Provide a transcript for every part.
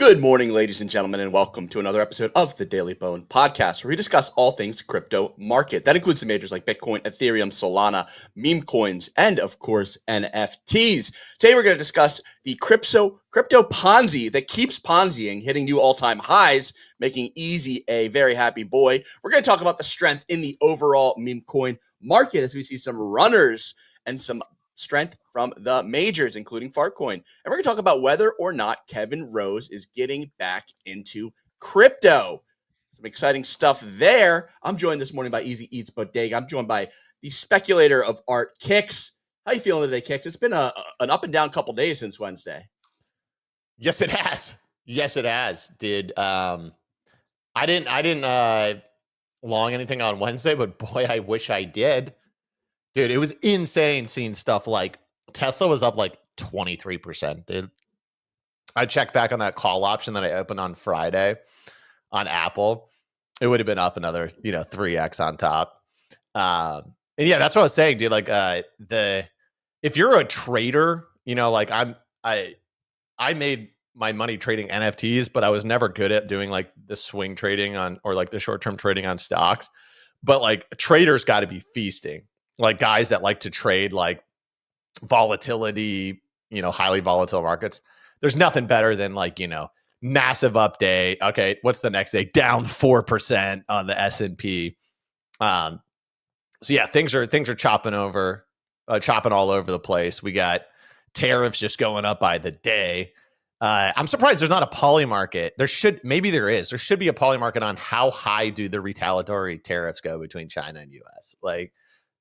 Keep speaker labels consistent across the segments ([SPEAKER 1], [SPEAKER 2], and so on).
[SPEAKER 1] Good morning, ladies and gentlemen, and welcome to another episode of the Daily Bone Podcast, where we discuss all things crypto market. That includes the majors like Bitcoin, Ethereum, Solana, Memecoins, and of course, NFTs. Today, we're going to discuss the crypto Ponzi that keeps Ponziing, hitting new all-time highs, making Easy a very happy boy. We're going to talk about the strength in the overall Memecoin market as we see some runners and some strength from the majors, including Fartcoin. And we're going to talk about whether or not Kevin Rose is getting back into crypto. Some exciting stuff there. I'm joined this morning by Easy Eats but Degen. I'm joined by the speculator of art, Kix. How you feeling today, Kix? It's been an up and down couple days since Wednesday.
[SPEAKER 2] Yes, it has. Yes, it has. I didn't long anything on Wednesday, but boy, I wish I did. Dude, it was insane seeing stuff like Tesla was up like 23%, dude. I checked back on that call option that I opened on Friday on Apple. It would have been up another, 3x on top. And yeah, that's what I was saying, dude. Like if you're a trader, I made my money trading NFTs, but I was never good at doing like the swing trading or like the short-term trading on stocks. But like traders got to be feasting. Like guys that like to trade like volatility, highly volatile markets. There's nothing better than like, massive update. Okay, what's the next day? Down 4% on the S&P. So yeah, things are chopping all over the place. We got tariffs just going up by the day. I'm surprised there's not a poly market. There should be a poly market on how high do the retaliatory tariffs go between China and US. Like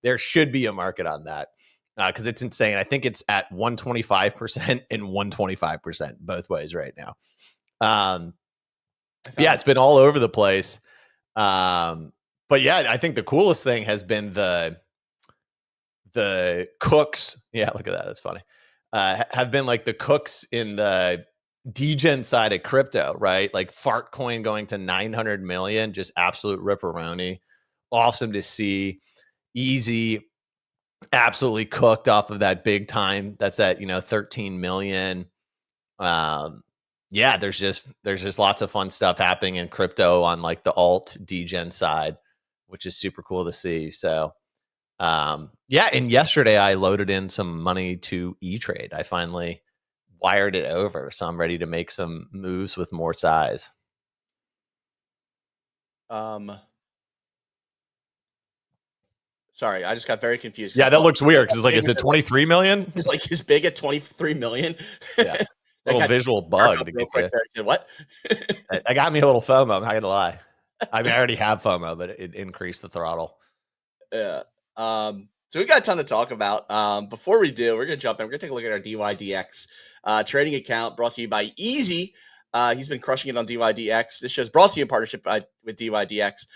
[SPEAKER 2] there should be a market on that because it's insane. I think it's at 125% and 125% both ways right now. Yeah, it's been all over the place. But yeah, I think the coolest thing has been the cooks. Yeah, look at that. That's funny. Have been like the cooks in the Degen side of crypto, right? Like Fartcoin going to 900 million, just absolute ripperoni. Awesome to see. Easy, absolutely cooked off of that big time. That's at 13 million. Yeah, there's just lots of fun stuff happening in crypto on like the alt Degen side, which is super cool to see. So yeah, and yesterday I loaded in some money to E-Trade. I finally wired it over, so I'm ready to make some moves with more size.
[SPEAKER 1] Sorry, I just got very confused.
[SPEAKER 2] Yeah, that looks weird because it's like, is it 23 million?
[SPEAKER 1] It's like as big at 23 million.
[SPEAKER 2] Yeah, a little visual bug to get you.
[SPEAKER 1] What?
[SPEAKER 2] That got me a little FOMO. I'm not gonna lie. I mean, I already have FOMO, but it increased the throttle.
[SPEAKER 1] Yeah. So we got a ton to talk about. Before we do, we're gonna jump in. We're gonna take a look at our DYDX trading account brought to you by Easy. He's been crushing it on DYDX. This show is brought to you in partnership with DYDX.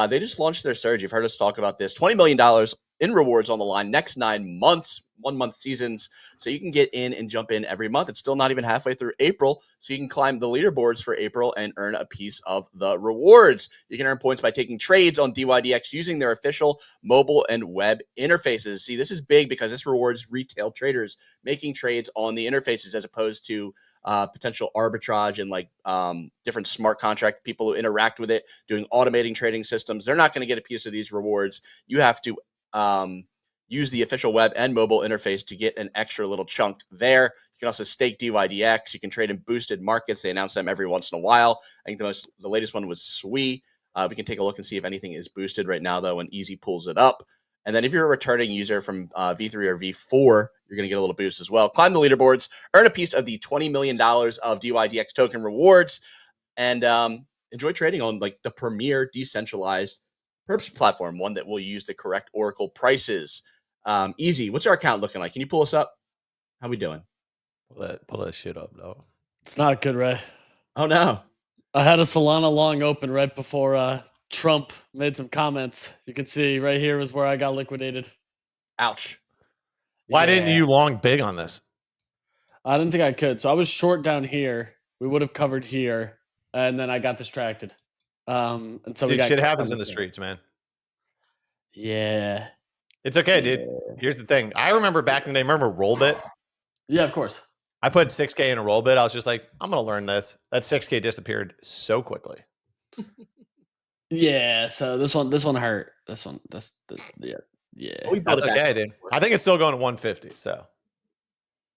[SPEAKER 1] They just launched their surge. You've heard us talk about this. $20 million in rewards on the line next 9 months, 1 month seasons. So you can get in and jump in every month. It's still not even halfway through April. So you can climb the leaderboards for April and earn a piece of the rewards. You can earn points by taking trades on DYDX using their official mobile and web interfaces. See, this is big because this rewards retail traders making trades on the interfaces as opposed to potential arbitrage and like different smart contract people who interact with it, doing automating trading systems. They're not going to get a piece of these rewards. You have to use the official web and mobile interface to get an extra little chunk there. You can also stake DYDX. You can trade in boosted markets. They announce them every once in a while. I think the latest one was SWE. We can take a look and see if anything is boosted right now, though, when Easy pulls it up. And then if you're a returning user from V3 or V4, you're going to get a little boost as well. Climb the leaderboards, earn a piece of the $20 million of DYDX token rewards, and enjoy trading on like the premier decentralized perps platform, one that will use the correct Oracle prices. Easy, what's our account looking like? Can you pull us up? How we doing?
[SPEAKER 2] Pull that shit up, though.
[SPEAKER 3] It's not good, Ray.
[SPEAKER 1] Oh, no.
[SPEAKER 3] I had a Solana long open right before Trump made some comments. You can see right here is where I got liquidated.
[SPEAKER 1] Ouch.
[SPEAKER 2] Why didn't you long big on this?
[SPEAKER 3] I didn't think I could. So I was short down here. We would have covered here. And then I got distracted. And so
[SPEAKER 2] dude, shit happens in the streets, man.
[SPEAKER 3] Yeah.
[SPEAKER 2] It's okay, dude. Here's the thing. I remember back in the day, remember Rollbit?
[SPEAKER 3] Yeah, of course.
[SPEAKER 2] I put 6K in a roll bit. I was just like, I'm gonna learn this. That 6K disappeared so quickly.
[SPEAKER 3] Yeah, so this one hurt. Yeah.
[SPEAKER 1] But we built
[SPEAKER 2] That's
[SPEAKER 1] it back
[SPEAKER 2] okay,
[SPEAKER 1] up.
[SPEAKER 2] dude. I think it's still going to 150. So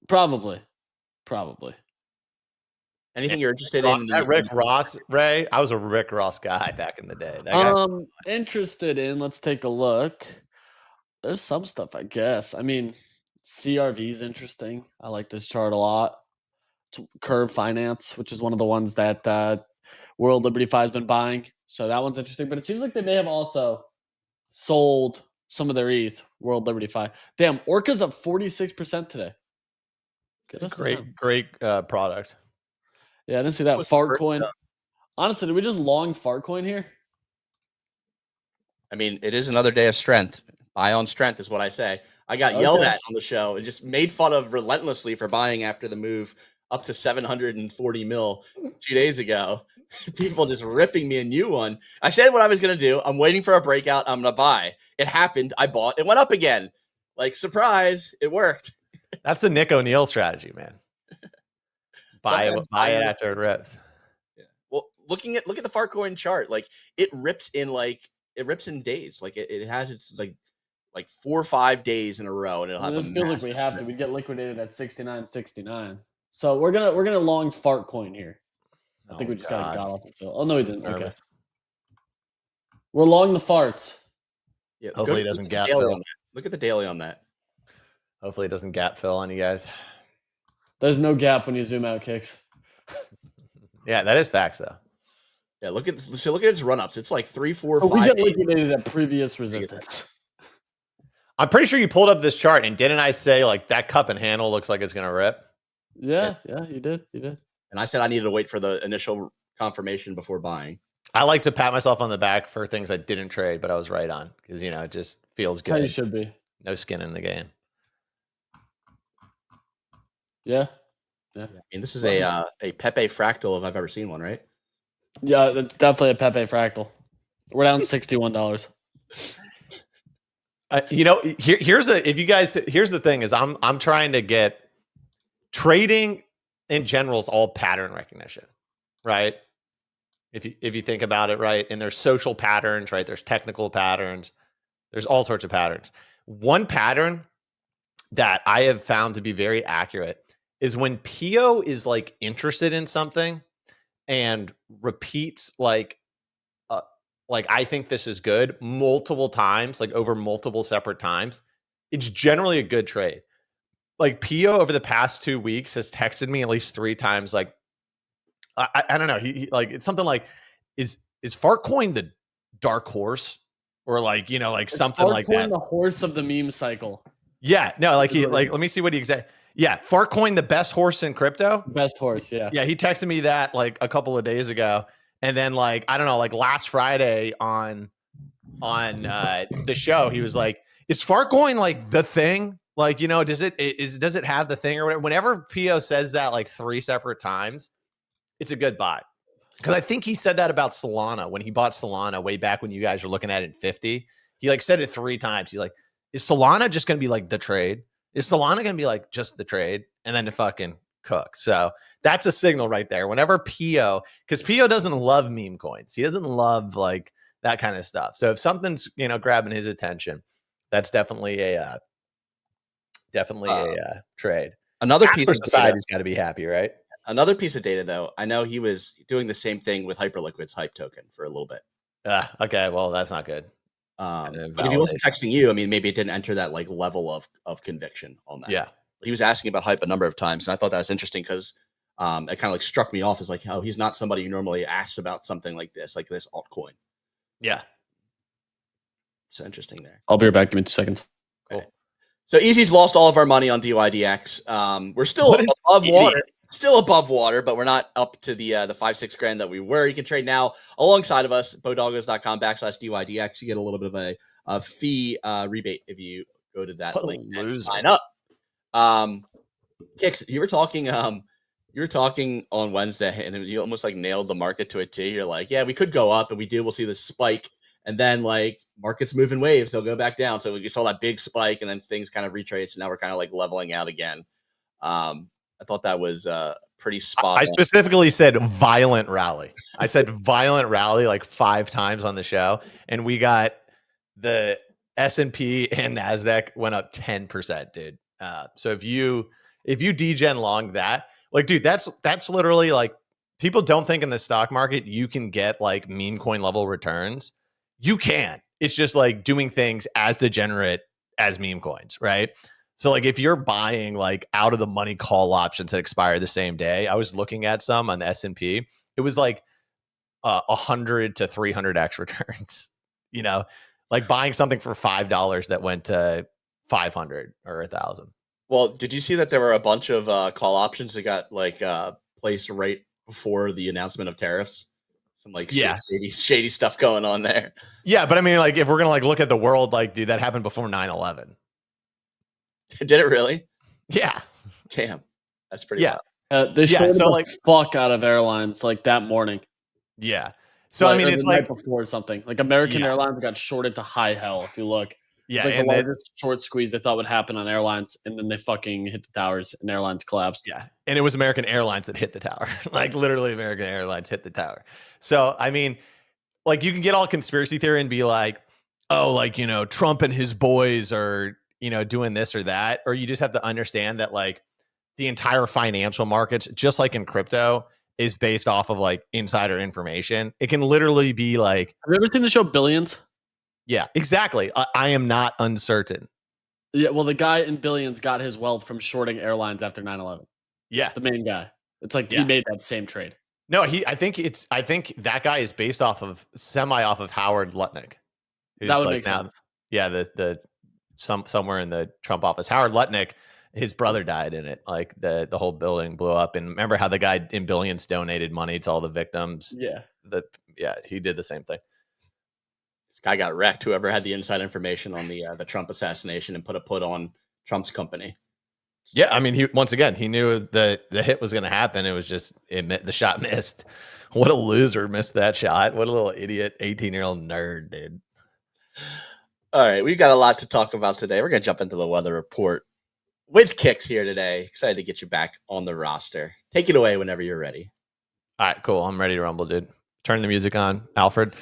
[SPEAKER 3] Probably.
[SPEAKER 1] Anything you're interested
[SPEAKER 2] Ross,
[SPEAKER 1] in?
[SPEAKER 2] that Rick Ross, Ray. I was a Rick Ross guy back in the day. That guy.
[SPEAKER 3] Interested in. Let's take a look. There's some stuff, I guess. I mean, CRV is interesting. I like this chart a lot. Curve Finance, which is one of the ones that World Liberty Fi has been buying. So that one's interesting. But it seems like they may have also sold some of their ETH, World Liberty Fi. Damn, Orca's up 46% today.
[SPEAKER 2] Great product.
[SPEAKER 3] Yeah, I didn't see that.
[SPEAKER 1] What's the first
[SPEAKER 3] Fartcoin.
[SPEAKER 1] up?
[SPEAKER 3] Honestly, did we just long Fartcoin here?
[SPEAKER 1] I mean, it is another day of strength. Buy on strength is what I say. I got yelled at on the show and just made fun of relentlessly for buying after the move up to 740 mil 2 days ago. People just ripping me a new one. I said what I was going to do. I'm waiting for a breakout. I'm going to buy. It happened. I bought. It went up again. Like, surprise, it worked.
[SPEAKER 2] That's the Nick O'Neill strategy, man. Buy it after it rips.
[SPEAKER 1] Yeah. Well, look at the Farcoin chart. Like, it rips in days. Like it has its like 4 or 5 days in a row, and it'll have.
[SPEAKER 3] This feels like we have to. We get liquidated at 69.69. So we're gonna long Fartcoin here. I think we just got off the fill. Oh no, we didn't. Okay. We're long the farts.
[SPEAKER 2] Yeah. Hopefully it doesn't gap fill.
[SPEAKER 1] Look at the daily on that.
[SPEAKER 2] Hopefully it doesn't gap fill on you guys.
[SPEAKER 3] There's no gap when you zoom out, Kicks.
[SPEAKER 2] Yeah, that is facts though.
[SPEAKER 1] Yeah, look at its run ups. It's like 3, 4, 5.
[SPEAKER 3] We get liquidated at previous resistance.
[SPEAKER 2] I'm pretty sure you pulled up this chart, and didn't I say like that cup and handle looks like it's gonna rip?
[SPEAKER 3] Yeah, you did.
[SPEAKER 1] And I said I needed to wait for the initial confirmation before buying.
[SPEAKER 2] I like to pat myself on the back for things I didn't trade, but I was right on because it just feels good.
[SPEAKER 3] How you should be.
[SPEAKER 2] No skin in the game.
[SPEAKER 3] Yeah.
[SPEAKER 1] I mean, this is a Pepe fractal if I've ever seen one, right?
[SPEAKER 3] Yeah, it's definitely a Pepe fractal. We're down $61.
[SPEAKER 2] Here's the thing is I'm trying to get trading in general is all pattern recognition, right? If you think about it, right? And there's social patterns, right? There's technical patterns. There's all sorts of patterns. One pattern that I have found to be very accurate is when PO is like interested in something and repeats like I think this is good multiple times, like over multiple separate times, it's generally a good trade. Like PO over the past 2 weeks has texted me at least 3 times. Like, I don't know. He like, it's something like, is Fartcoin the dark horse or like, like something like that.
[SPEAKER 3] The horse of the meme cycle.
[SPEAKER 2] Yeah, no, like let me see what he exactly. Yeah. Fartcoin, the best horse in crypto.
[SPEAKER 3] Best horse. Yeah.
[SPEAKER 2] Yeah. He texted me that like a couple of days ago. And then like, I don't know, like last Friday on the show, he was like, is Fartcoin like the thing? Like, does it have the thing or whatever? Whenever PO says that like 3 separate times, it's a good buy. Because I think he said that about Solana when he bought Solana way back when you guys were looking at it in 50. He like said it 3 times. He's like, is Solana just going to be like the trade? Is Solana going to be like just the trade and then to fucking cook? So that's a signal right there. Whenever PO, because PO doesn't love meme coins. He doesn't love like that kind of stuff. So if something's, grabbing his attention, that's definitely a trade.
[SPEAKER 1] Another piece of
[SPEAKER 2] society's got to be happy, right?
[SPEAKER 1] Another piece of data, though, I know he was doing the same thing with Hyperliquid's hype token for a little bit.
[SPEAKER 2] Okay, well, that's not good.
[SPEAKER 1] But if he wasn't texting you, I mean, maybe it didn't enter that like level of conviction on that.
[SPEAKER 2] Yeah.
[SPEAKER 1] But he was asking about hype a number of times, and I thought that was interesting because it kind of like struck me off as like, oh, he's not somebody who normally asks about something like this altcoin.
[SPEAKER 2] Yeah.
[SPEAKER 1] So interesting there.
[SPEAKER 3] I'll be right back. Give me 2 seconds.
[SPEAKER 1] Cool. So Easy's lost all of our money on DYDX. We're still above water. Still above water, but we're not up to the 5-6 grand that we were. You can trade now alongside of us, bodoggos.com/DYDX. You get a little bit of a fee rebate if you go to that link and sign up. Kicks, you were talking on Wednesday, and you almost like nailed the market to a T. You're like, yeah, we could go up, and we'll see this spike, and then like markets move in waves, they'll go back down. So we saw that big spike, and then things kind of retrace, and now we're kind of like leveling out again. I thought that was pretty spot
[SPEAKER 2] I
[SPEAKER 1] on.
[SPEAKER 2] specifically said violent rally. I said violent rally like 5 times on the show, and we got the S&P and NASDAQ went up 10%, dude. So if you degen long that, like, dude, that's literally like, people don't think in the stock market you can get like meme coin level returns. You can. It's just like doing things as degenerate as meme coins, right? So like if you're buying like out of the money call options that expire the same day, I was looking at some on the S&P. It was like 100 to 300x returns, you know, like buying something for $5 that went to 500 or 1,000.
[SPEAKER 1] Well, did you see that there were a bunch of call options that got like placed right before the announcement of tariffs? Some like shady stuff going on there.
[SPEAKER 2] Yeah, but I mean, like if we're gonna like look at the world, like, dude, that happened before 9/11.
[SPEAKER 1] Did it really?
[SPEAKER 2] Yeah.
[SPEAKER 1] Damn, that's pretty.
[SPEAKER 2] Yeah.
[SPEAKER 3] They shorted the fuck out of airlines like that morning.
[SPEAKER 2] Yeah. So I mean, it's like
[SPEAKER 3] before something like American Airlines got shorted to high hell. If you look, it's like the largest short squeeze they thought would happen on airlines, and then they fucking hit the towers and airlines collapsed.
[SPEAKER 2] Yeah, and it was American Airlines that hit the tower. Like literally, American Airlines hit the tower. So I mean, like you can get all conspiracy theory and be like, oh, like, you know, Trump and his boys are, you know, doing this or that, or you just have to understand that like the entire financial markets, just like in crypto, is based off of like insider information. It can literally be like,
[SPEAKER 3] have you ever seen the show Billions?
[SPEAKER 2] Yeah, exactly. I am not uncertain.
[SPEAKER 3] Yeah, well, the guy in Billions got his wealth from shorting airlines after 9/11.
[SPEAKER 2] Yeah,
[SPEAKER 3] the main guy. It's like he made that same trade.
[SPEAKER 2] No, I think that guy is based off of Howard Lutnick.
[SPEAKER 3] That would make sense.
[SPEAKER 2] Yeah, the somewhere in the Trump office. Howard Lutnick, his brother died in it. Like the whole building blew up. And remember how the guy in Billions donated money to all the victims?
[SPEAKER 3] Yeah.
[SPEAKER 2] He did the same thing.
[SPEAKER 1] This guy got wrecked. Whoever had the inside information on the Trump assassination and put a put on Trump's company.
[SPEAKER 2] Yeah, I mean, he knew the hit was going to happen. It was just the shot missed. What a loser, missed that shot. What a little idiot 18-year-old nerd, dude.
[SPEAKER 1] All right, we've got a lot to talk about today. We're going to jump into the weather report with Kicks here today. Excited to get you back on the roster. Take it away whenever you're ready.
[SPEAKER 2] All right, cool. I'm ready to rumble, dude. Turn the music on, Alfred.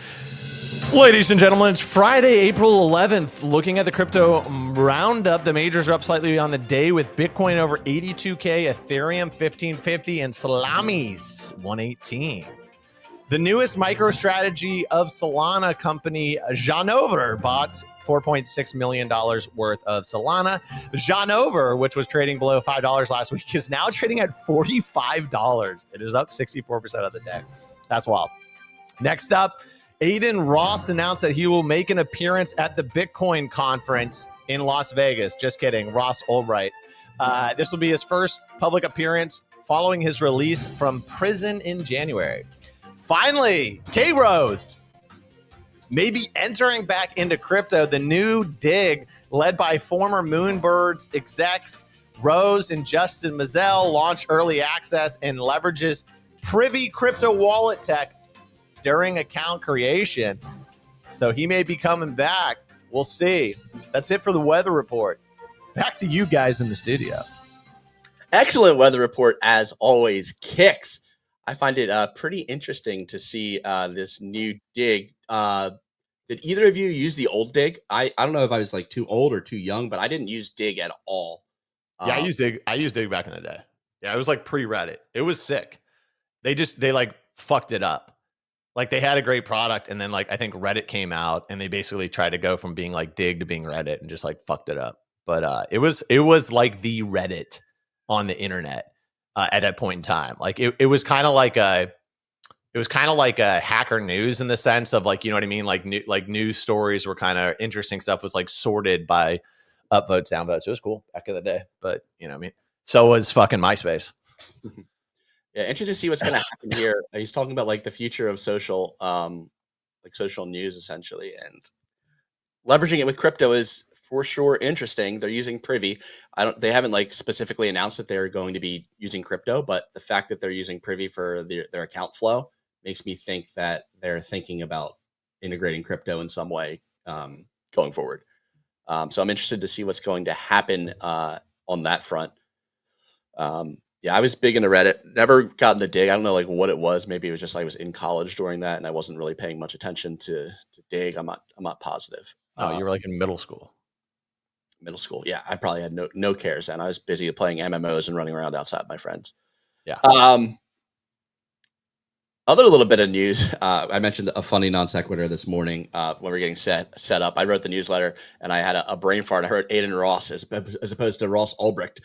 [SPEAKER 2] Ladies and gentlemen, it's Friday, April 11th. Looking at the crypto roundup, the majors are up slightly on the day with Bitcoin over 82K, Ethereum 1550, and Salamis 118. The newest MicroStrategy of Solana company, Janover, bought $4.6 million worth of Solana. Janover, which was trading below $5 last week, is now trading at $45. It is up 64% of the day. That's wild. Next up, Adin Ross announced that he will make an appearance at the Bitcoin conference in Las Vegas. Just kidding. Ross Ulbricht. This will be his first public appearance following his release from prison in January. Finally, K-Rose may be entering back into crypto. The new dig, led by former Moonbirds execs Rose and Justin Mazel, launched early access and leverages Privy crypto wallet tech during account creation. So he may be coming back. We'll see. That's it for the weather report. Back to you guys in the studio.
[SPEAKER 1] Excellent weather report as always, Kicks. I find it pretty interesting to see this new dig. Did either of you use the old dig? I don't know if I was like too old or too young, but I didn't use dig at all.
[SPEAKER 2] Yeah, I used dig back in the day. Yeah, it was like pre-Reddit. It was sick. They like fucked it up. Like they had a great product, and then like I think Reddit came out, and they basically tried to go from being like dig to being Reddit, and just like fucked it up. But it was like the Reddit on the internet at that point in time. Like it was kind of like a hacker news in the sense of like, you know what I mean? Like news stories were kind of interesting. Stuff was like sorted by upvotes, downvotes. It was cool back in the day, but you know what I mean? So was fucking MySpace.
[SPEAKER 1] Yeah, interested to see what's going to happen here. He's talking about like the future of social, like social news essentially, and leveraging it with crypto is for sure interesting. They're using Privy. They haven't like specifically announced that they're going to be using crypto, but the fact that they're using Privy for their account flow makes me think that they're thinking about integrating crypto in some way going forward. So I'm interested to see what's going to happen on that front. Yeah, I was big into Reddit. Never got into Dig. I don't know like what it was. Maybe it was just I was in college during that, and I wasn't really paying much attention to Dig. I'm not positive.
[SPEAKER 2] Oh, you were like in middle school.
[SPEAKER 1] Middle school. Yeah, I probably had no cares then. I was busy playing MMOs and running around outside with my friends.
[SPEAKER 2] Yeah.
[SPEAKER 1] Other little bit of news. I mentioned a funny non sequitur this morning when we were getting set up. I wrote the newsletter and I had a brain fart. I heard Adin Ross as opposed to Ross Ulbricht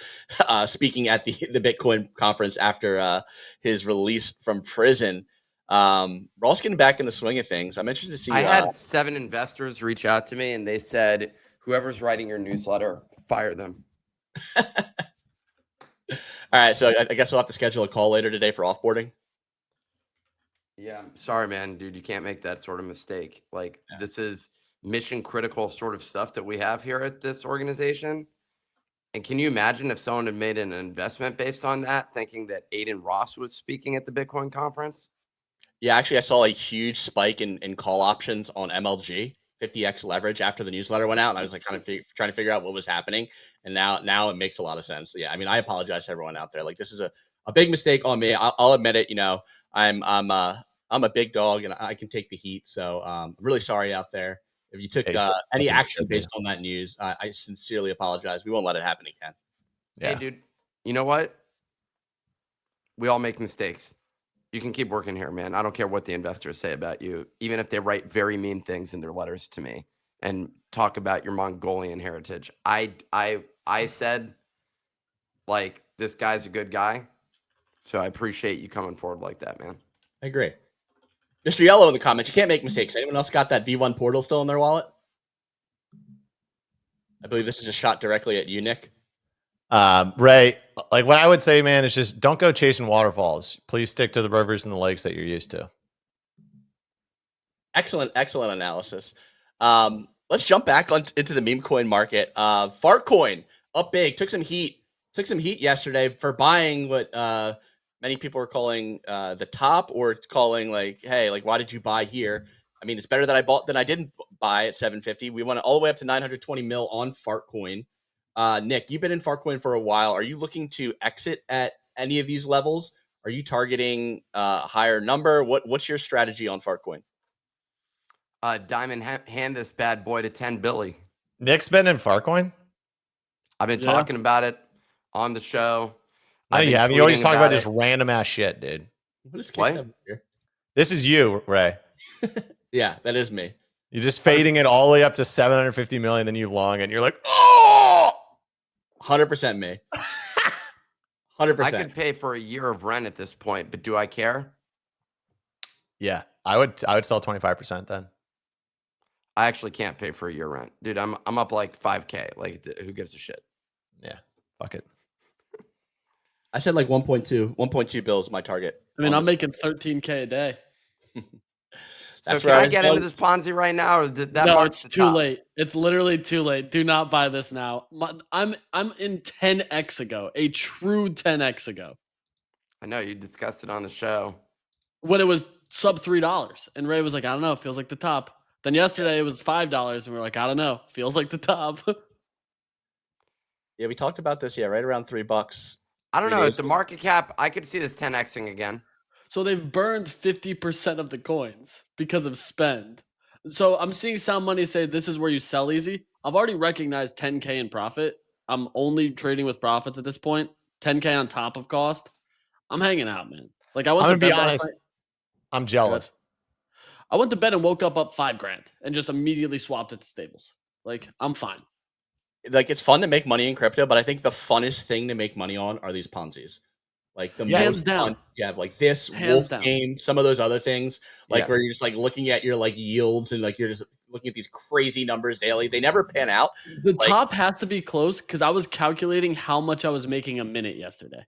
[SPEAKER 1] speaking at the Bitcoin conference after his release from prison. Ross getting back in the swing of things. I'm interested to see.
[SPEAKER 4] I had 7 investors reach out to me and they said, whoever's writing your newsletter, fire them.
[SPEAKER 1] All right. So I guess we'll have to schedule a call later today for offboarding.
[SPEAKER 4] Yeah, sorry, man, dude, you can't make that sort of mistake. Like, this is mission critical sort of stuff that we have here at this organization. And can you imagine if someone had made an investment based on that, thinking that Adin Ross was speaking at the Bitcoin conference?
[SPEAKER 1] Yeah, actually, I saw a huge spike in call options on MLG, 50x leverage after the newsletter went out, and I was like kind of trying to figure out what was happening. And now it makes a lot of sense. Yeah, I mean, I apologize to everyone out there. Like, this is a big mistake on me. I'll admit it. You know, I'm a big dog and I can take the heat. So I'm really sorry out there. If you took any action based on that news, I sincerely apologize. We won't let it happen again.
[SPEAKER 4] Yeah. Hey, dude, you know what? We all make mistakes. You can keep working here, man. I don't care what the investors say about you, even if they write very mean things in their letters to me and talk about your Mongolian heritage. I said, like, this guy's a good guy. So I appreciate you coming forward like that, man.
[SPEAKER 1] I agree. Mr. Yellow in the comments, you can't make mistakes. Anyone else got that V1 portal still in their wallet? I believe this is a shot directly at you, Nick.
[SPEAKER 2] Ray, like what I would say, man, is just don't go chasing waterfalls. Please stick to the rivers and the lakes that you're used to.
[SPEAKER 1] Excellent analysis. Let's jump back into the meme coin market. Fartcoin up big, took some heat yesterday for buying what many people are calling the top, or calling like, hey, like, why did you buy here? I mean, it's better that I bought than I didn't buy at 750. We went all the way up to 920 mil on Fartcoin. Nick, you've been in Fartcoin for a while. Are you looking to exit at any of these levels? Are you targeting a higher number? What's your strategy on Fartcoin?
[SPEAKER 4] Diamond hand this bad boy to 10 Billy.
[SPEAKER 2] Nick's been in Fartcoin?
[SPEAKER 4] I've been talking about it on the show.
[SPEAKER 2] No, you haven't. You always talk about just random ass shit, dude.
[SPEAKER 4] What?
[SPEAKER 2] This is you, Ray.
[SPEAKER 1] Yeah, that is me.
[SPEAKER 2] You're just fading it all the way up to 750 million, then you long it, and you're like, oh!
[SPEAKER 1] 100% me. 100%.
[SPEAKER 4] I could pay for a year of rent at this point, but do I care?
[SPEAKER 2] Yeah, I would sell 25% then.
[SPEAKER 4] I actually can't pay for a year rent. Dude, I'm up like 5K. Like, who gives a shit?
[SPEAKER 2] Yeah, fuck it.
[SPEAKER 1] I said like 1.2 bills my target.
[SPEAKER 3] I mean, I'm making 13K a day.
[SPEAKER 4] So can I get into this Ponzi right now? Or
[SPEAKER 3] no, it's too late. It's literally too late. Do not buy this now. I'm in 10x ago, a true 10x ago.
[SPEAKER 4] I know you discussed it on the show
[SPEAKER 3] when it was sub $3, and Ray was like, I don't know, it feels like the top. Then yesterday it was $5, and we're like, I don't know, feels like the top.
[SPEAKER 1] Yeah, we talked about this. Yeah, right around $3.
[SPEAKER 4] I don't know. At the market cap, I could see this 10xing again.
[SPEAKER 3] So they've burned 50% of the coins because of spend. So I'm seeing Sound Money say this is where you sell easy. I've already recognized 10K in profit. I'm only trading with profits at this point. 10K on top of cost. I'm hanging out, man. Like, I'm
[SPEAKER 2] gonna be honest. I'm jealous.
[SPEAKER 3] I went to bed and woke up $5,000 and just immediately swapped it to stables. Like, I'm fine.
[SPEAKER 1] Like, it's fun to make money in crypto, but I think the funnest thing to make money on are these Ponzi's. Like, the
[SPEAKER 3] hands
[SPEAKER 1] most
[SPEAKER 3] down.
[SPEAKER 1] Fun you have, like this Wolf game, some of those other things, like where you're just like looking at your like yields and like you're just looking at these crazy numbers daily. They never pan out.
[SPEAKER 3] The top has to be close because I was calculating how much I was making a minute yesterday.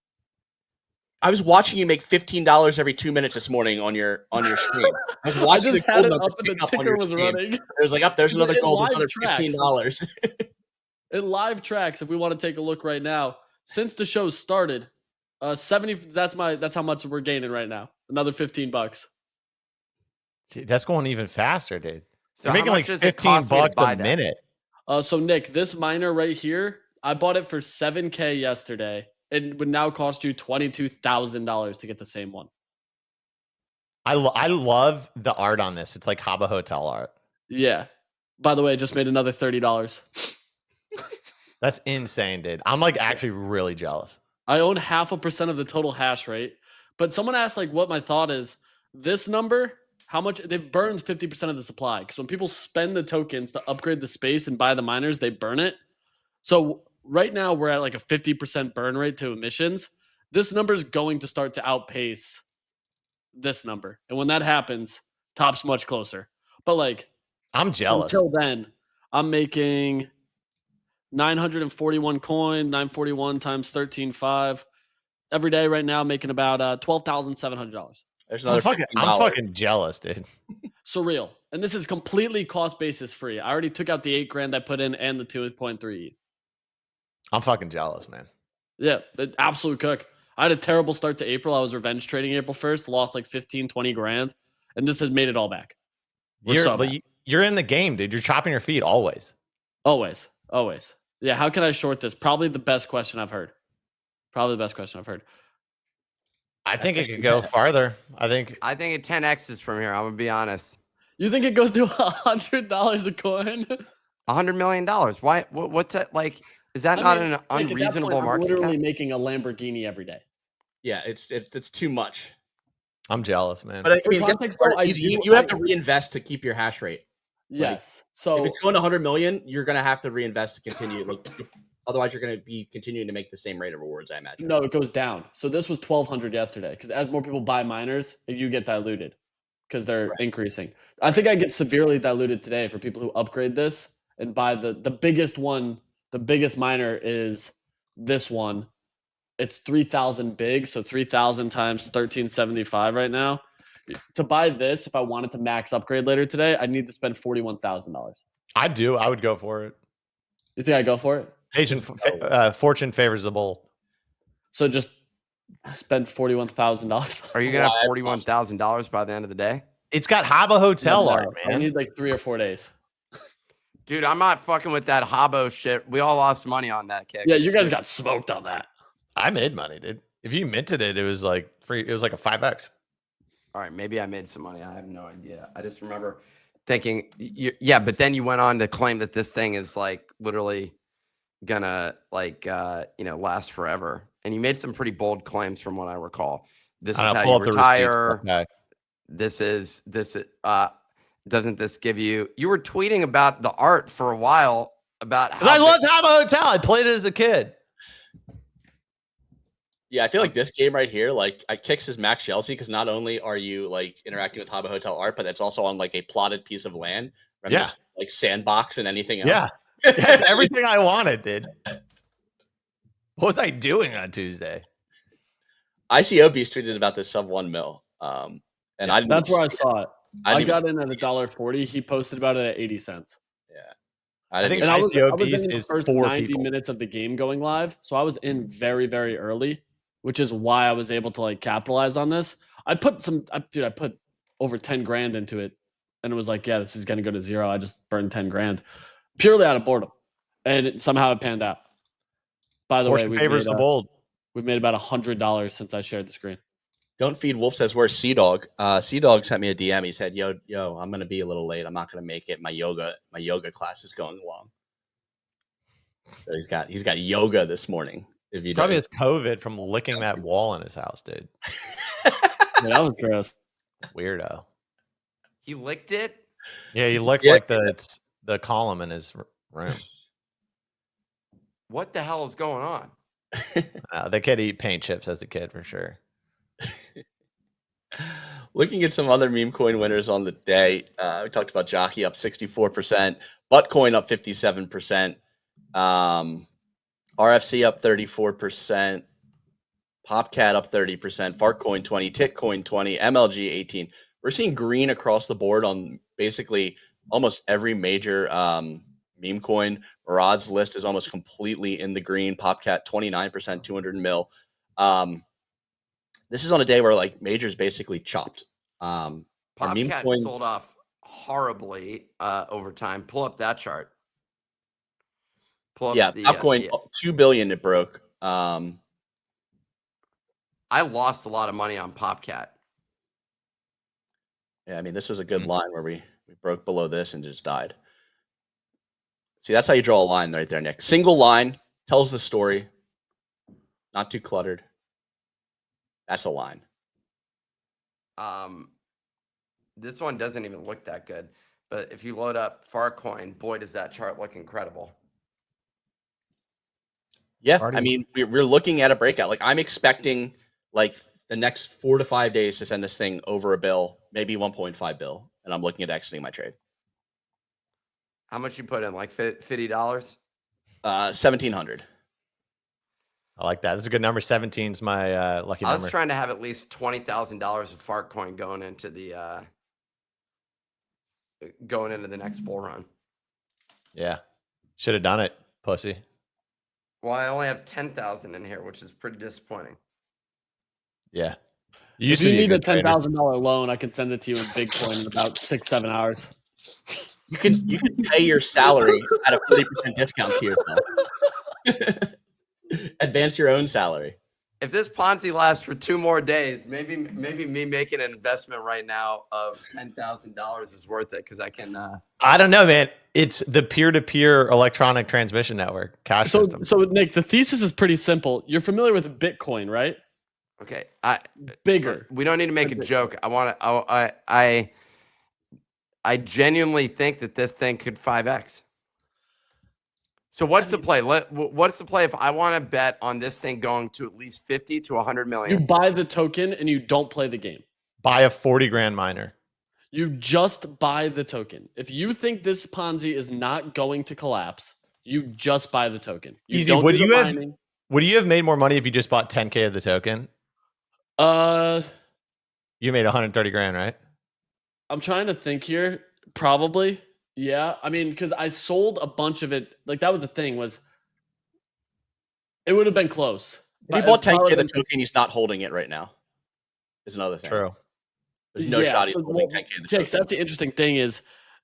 [SPEAKER 1] I was watching you make $15 every 2 minutes this morning on your screen. I was watching.
[SPEAKER 3] I just had it up and the ticker was running.
[SPEAKER 1] It was like, up there's another goal, another $15.
[SPEAKER 3] It live tracks. If we want to take a look right now, since the show started, 70. That's how much we're gaining right now. Another $15.
[SPEAKER 2] Dude, that's going even faster, dude.
[SPEAKER 4] So
[SPEAKER 2] you're making like $15 a minute.
[SPEAKER 3] So Nick, this miner right here, I bought it for 7K yesterday. it would now cost you $22,000 to get the same one.
[SPEAKER 2] I love the art on this. It's like Habbo Hotel art.
[SPEAKER 3] Yeah. By the way, I just made another $30.
[SPEAKER 2] That's insane, dude. I'm like actually really jealous.
[SPEAKER 3] I own 0.5% of the total hash rate. But someone asked like what my thought is. This number, how much they've burned 50% of the supply. Because when people spend the tokens to upgrade the space and buy the miners, they burn it. So right now we're at like a 50% burn rate to emissions. This number is going to start to outpace this number. And when that happens, top's much closer. But like
[SPEAKER 2] I'm jealous.
[SPEAKER 3] until then, I'm making 941 coin, 941 times 13.5. Every day right now, making about $12,700.
[SPEAKER 1] There's another
[SPEAKER 2] I'm fucking jealous, dude.
[SPEAKER 3] Surreal. And this is completely cost basis free. I already took out the $8,000 I put in and the 2.3.
[SPEAKER 2] I'm fucking jealous, man.
[SPEAKER 3] Yeah, absolute cook. I had a terrible start to April. I was revenge trading April 1st, lost like 15, 20 grand. And this has made it all back.
[SPEAKER 2] You're in the game, dude. You're chopping your feet always.
[SPEAKER 3] Always. Always. Yeah, how can I short this? Probably the best question I've heard. Probably the best question I've heard.
[SPEAKER 2] I think it could go farther. I think
[SPEAKER 4] it 10x's from here. I'm gonna be honest.
[SPEAKER 3] You think it goes to $100 a coin?
[SPEAKER 4] $100 million. Why? What's that like? Is that not an unreasonable market?
[SPEAKER 3] I'm literally making a Lamborghini every day.
[SPEAKER 1] Yeah, it's too much.
[SPEAKER 2] I'm jealous, man.
[SPEAKER 1] But I mean, you have to reinvest to keep your hash rate.
[SPEAKER 3] Yes.
[SPEAKER 1] Like,
[SPEAKER 3] so
[SPEAKER 1] if it's going to 100 million, you're going to have to reinvest to continue. Like, otherwise, you're going to be continuing to make the same rate of rewards, I imagine.
[SPEAKER 3] No, it goes down. So this was 1,200 yesterday because as more people buy miners, you get diluted because they're increasing. I think I get severely diluted today for people who upgrade this and buy the biggest one. The biggest miner is this one. It's 3,000 big, so 3,000 times 1375 right now. To buy this, if I wanted to max upgrade later today, I need to spend $41,000.
[SPEAKER 2] I do. I would go for it.
[SPEAKER 3] You think I go for it?
[SPEAKER 2] Fortune favors the bold.
[SPEAKER 3] So just spend $41,000.
[SPEAKER 4] Are you gonna have $41,000 by the end of the day?
[SPEAKER 2] It's got Habbo Hotel art, man.
[SPEAKER 3] I need like 3 or 4 days.
[SPEAKER 4] Dude, I'm not fucking with that Habbo shit. We all lost money on that kick.
[SPEAKER 3] Yeah, you guys got smoked on that.
[SPEAKER 2] I made money, dude. If you minted it, it was like free. It was like a 5x.
[SPEAKER 4] All right, maybe I made some money. I have no idea. I just remember thinking, yeah, but then you went on to claim that this thing is like literally gonna like last forever, and you made some pretty bold claims from what I recall. This is how you retire. This is doesn't this give you? You were tweeting about the art for a while about how
[SPEAKER 2] I loved Habbo Hotel. I played it as a kid.
[SPEAKER 1] Yeah, I feel like this game right here, like, I kicks his Max Chelsea because not only are you like interacting with Habbo Hotel art, but it's also on like a plotted piece of land.
[SPEAKER 2] Yeah,
[SPEAKER 1] like sandbox and anything else.
[SPEAKER 2] Yeah, that's everything I wanted, dude. What was I doing on Tuesday?
[SPEAKER 3] ICO
[SPEAKER 1] Beast tweeted about this sub 1 mil, and
[SPEAKER 3] that's where I saw it. I got in at $1.40. He posted about it at 80 cents.
[SPEAKER 1] Yeah,
[SPEAKER 2] I think ICO Beast is
[SPEAKER 3] the first 90 minutes of the game going live, so I was in very, very early, which is why I was able to like capitalize on this. I put over 10 grand into it, and it was like, yeah, this is gonna go to zero. I just burned 10 grand purely out of boredom, and somehow it panned out. By the way,
[SPEAKER 2] favors the bold.
[SPEAKER 3] We've made about $100 since I shared the screen.
[SPEAKER 1] Don't Feed Wolf says, where's Sea Dog? Sea Dog sent me a DM. He said, yo, I'm going to be a little late. I'm not going to make it. My yoga class is going along. So he's got yoga this morning. If you
[SPEAKER 2] probably has COVID from licking that wall in his house, dude.
[SPEAKER 3] Yeah, that was gross.
[SPEAKER 2] Weirdo.
[SPEAKER 4] He licked it?
[SPEAKER 2] Yeah, he licked like the column in his room.
[SPEAKER 4] What the hell is going on?
[SPEAKER 2] The kid eat paint chips as a kid for sure.
[SPEAKER 1] Looking at some other meme coin winners on the day, we talked about Jockey up 64%, Buttcoin up 57%, RFC up 34%, Popcat up 30%, Fartcoin 20, Titcoin 20, MLG 18. We're seeing green across the board on basically almost every major meme coin. Murad's list is almost completely in the green. Popcat 29%, 200 mil. This is on a day where like majors basically chopped.
[SPEAKER 4] Popcat sold off horribly over time. Pull up that chart.
[SPEAKER 1] Popcoin 2 billion it broke.
[SPEAKER 4] I lost a lot of money on PopCat.
[SPEAKER 1] Yeah, I mean, this was a good line where we broke below this and just died. See, that's how you draw a line right there, Nick. Single line, tells the story, not too cluttered. That's a line.
[SPEAKER 4] This one doesn't even look that good. But if you load up Farcoin, boy, does that chart look incredible.
[SPEAKER 1] Yeah, I mean, we're looking at a breakout. Like, I'm expecting, like, the next 4 to 5 days to send this thing over a bill, maybe 1.5 bill, and I'm looking at exiting my trade.
[SPEAKER 4] How much you put in? Like $50?
[SPEAKER 1] 1,700.
[SPEAKER 2] I like that. That's a good number. 17's my lucky number.
[SPEAKER 4] I was trying to have at least $20,000 of Fartcoin going into the next bull run.
[SPEAKER 2] Yeah, should have done it, pussy.
[SPEAKER 4] Well, I only have 10,000 in here, which is pretty disappointing.
[SPEAKER 2] Yeah.
[SPEAKER 3] If you need a $10,000 loan, I can send it to you in Bitcoin in about 6-7 hours.
[SPEAKER 1] You can pay your salary at a 30% discount to yourself. Advance your own salary.
[SPEAKER 4] If this Ponzi lasts for 2 more days, maybe me making an investment right now of $10,000 is worth it because I can.
[SPEAKER 2] I don't know, man. It's the peer-to-peer electronic transmission network cash system.
[SPEAKER 3] So Nick, the thesis is pretty simple. You're familiar with Bitcoin, right?
[SPEAKER 4] Okay,
[SPEAKER 3] Bigger.
[SPEAKER 4] We don't need to make a joke. I genuinely think that this thing could 5x. So what's the play? What's the play if I want to bet on this thing going to at least 50 to 100 million?
[SPEAKER 3] You buy the token and you don't play the game.
[SPEAKER 2] Buy a 40 grand miner.
[SPEAKER 3] You just buy the token. If you think this Ponzi is not going to collapse, you just buy the token.
[SPEAKER 2] Easy. Would you have made more money if you just bought 10K of the token? You made 130 grand, right?
[SPEAKER 3] I'm trying to think here. Probably. Yeah. I mean, because I sold a bunch of it. Like, that was the thing, was it would have been close.
[SPEAKER 1] If he bought 10K of the token, he's not holding it right now. Is another thing.
[SPEAKER 2] True.
[SPEAKER 1] There's no shot he's holding 10K of the token.
[SPEAKER 3] That's the interesting thing is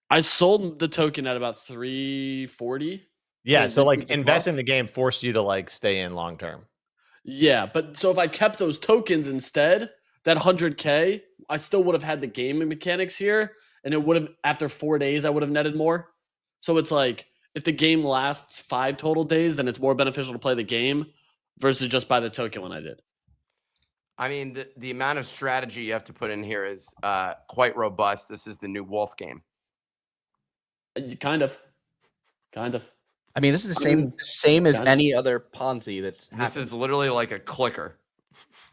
[SPEAKER 3] I sold the token at about 340.
[SPEAKER 2] Yeah. So like invest in the game forced you to like stay in long term.
[SPEAKER 3] Yeah. But so if I kept those tokens instead, that 100K, I still would have had the gaming mechanics here. And it would have, after 4 days, I would have netted more. So it's like, if the game lasts 5 total days, then it's more beneficial to play the game versus just buy the token when I did.
[SPEAKER 4] I mean, the amount of strategy you have to put in here is quite robust. This is the new Wolf game.
[SPEAKER 3] Kind of.
[SPEAKER 1] I mean, this is the same as any other Ponzi that's happened.
[SPEAKER 4] This is literally like a clicker.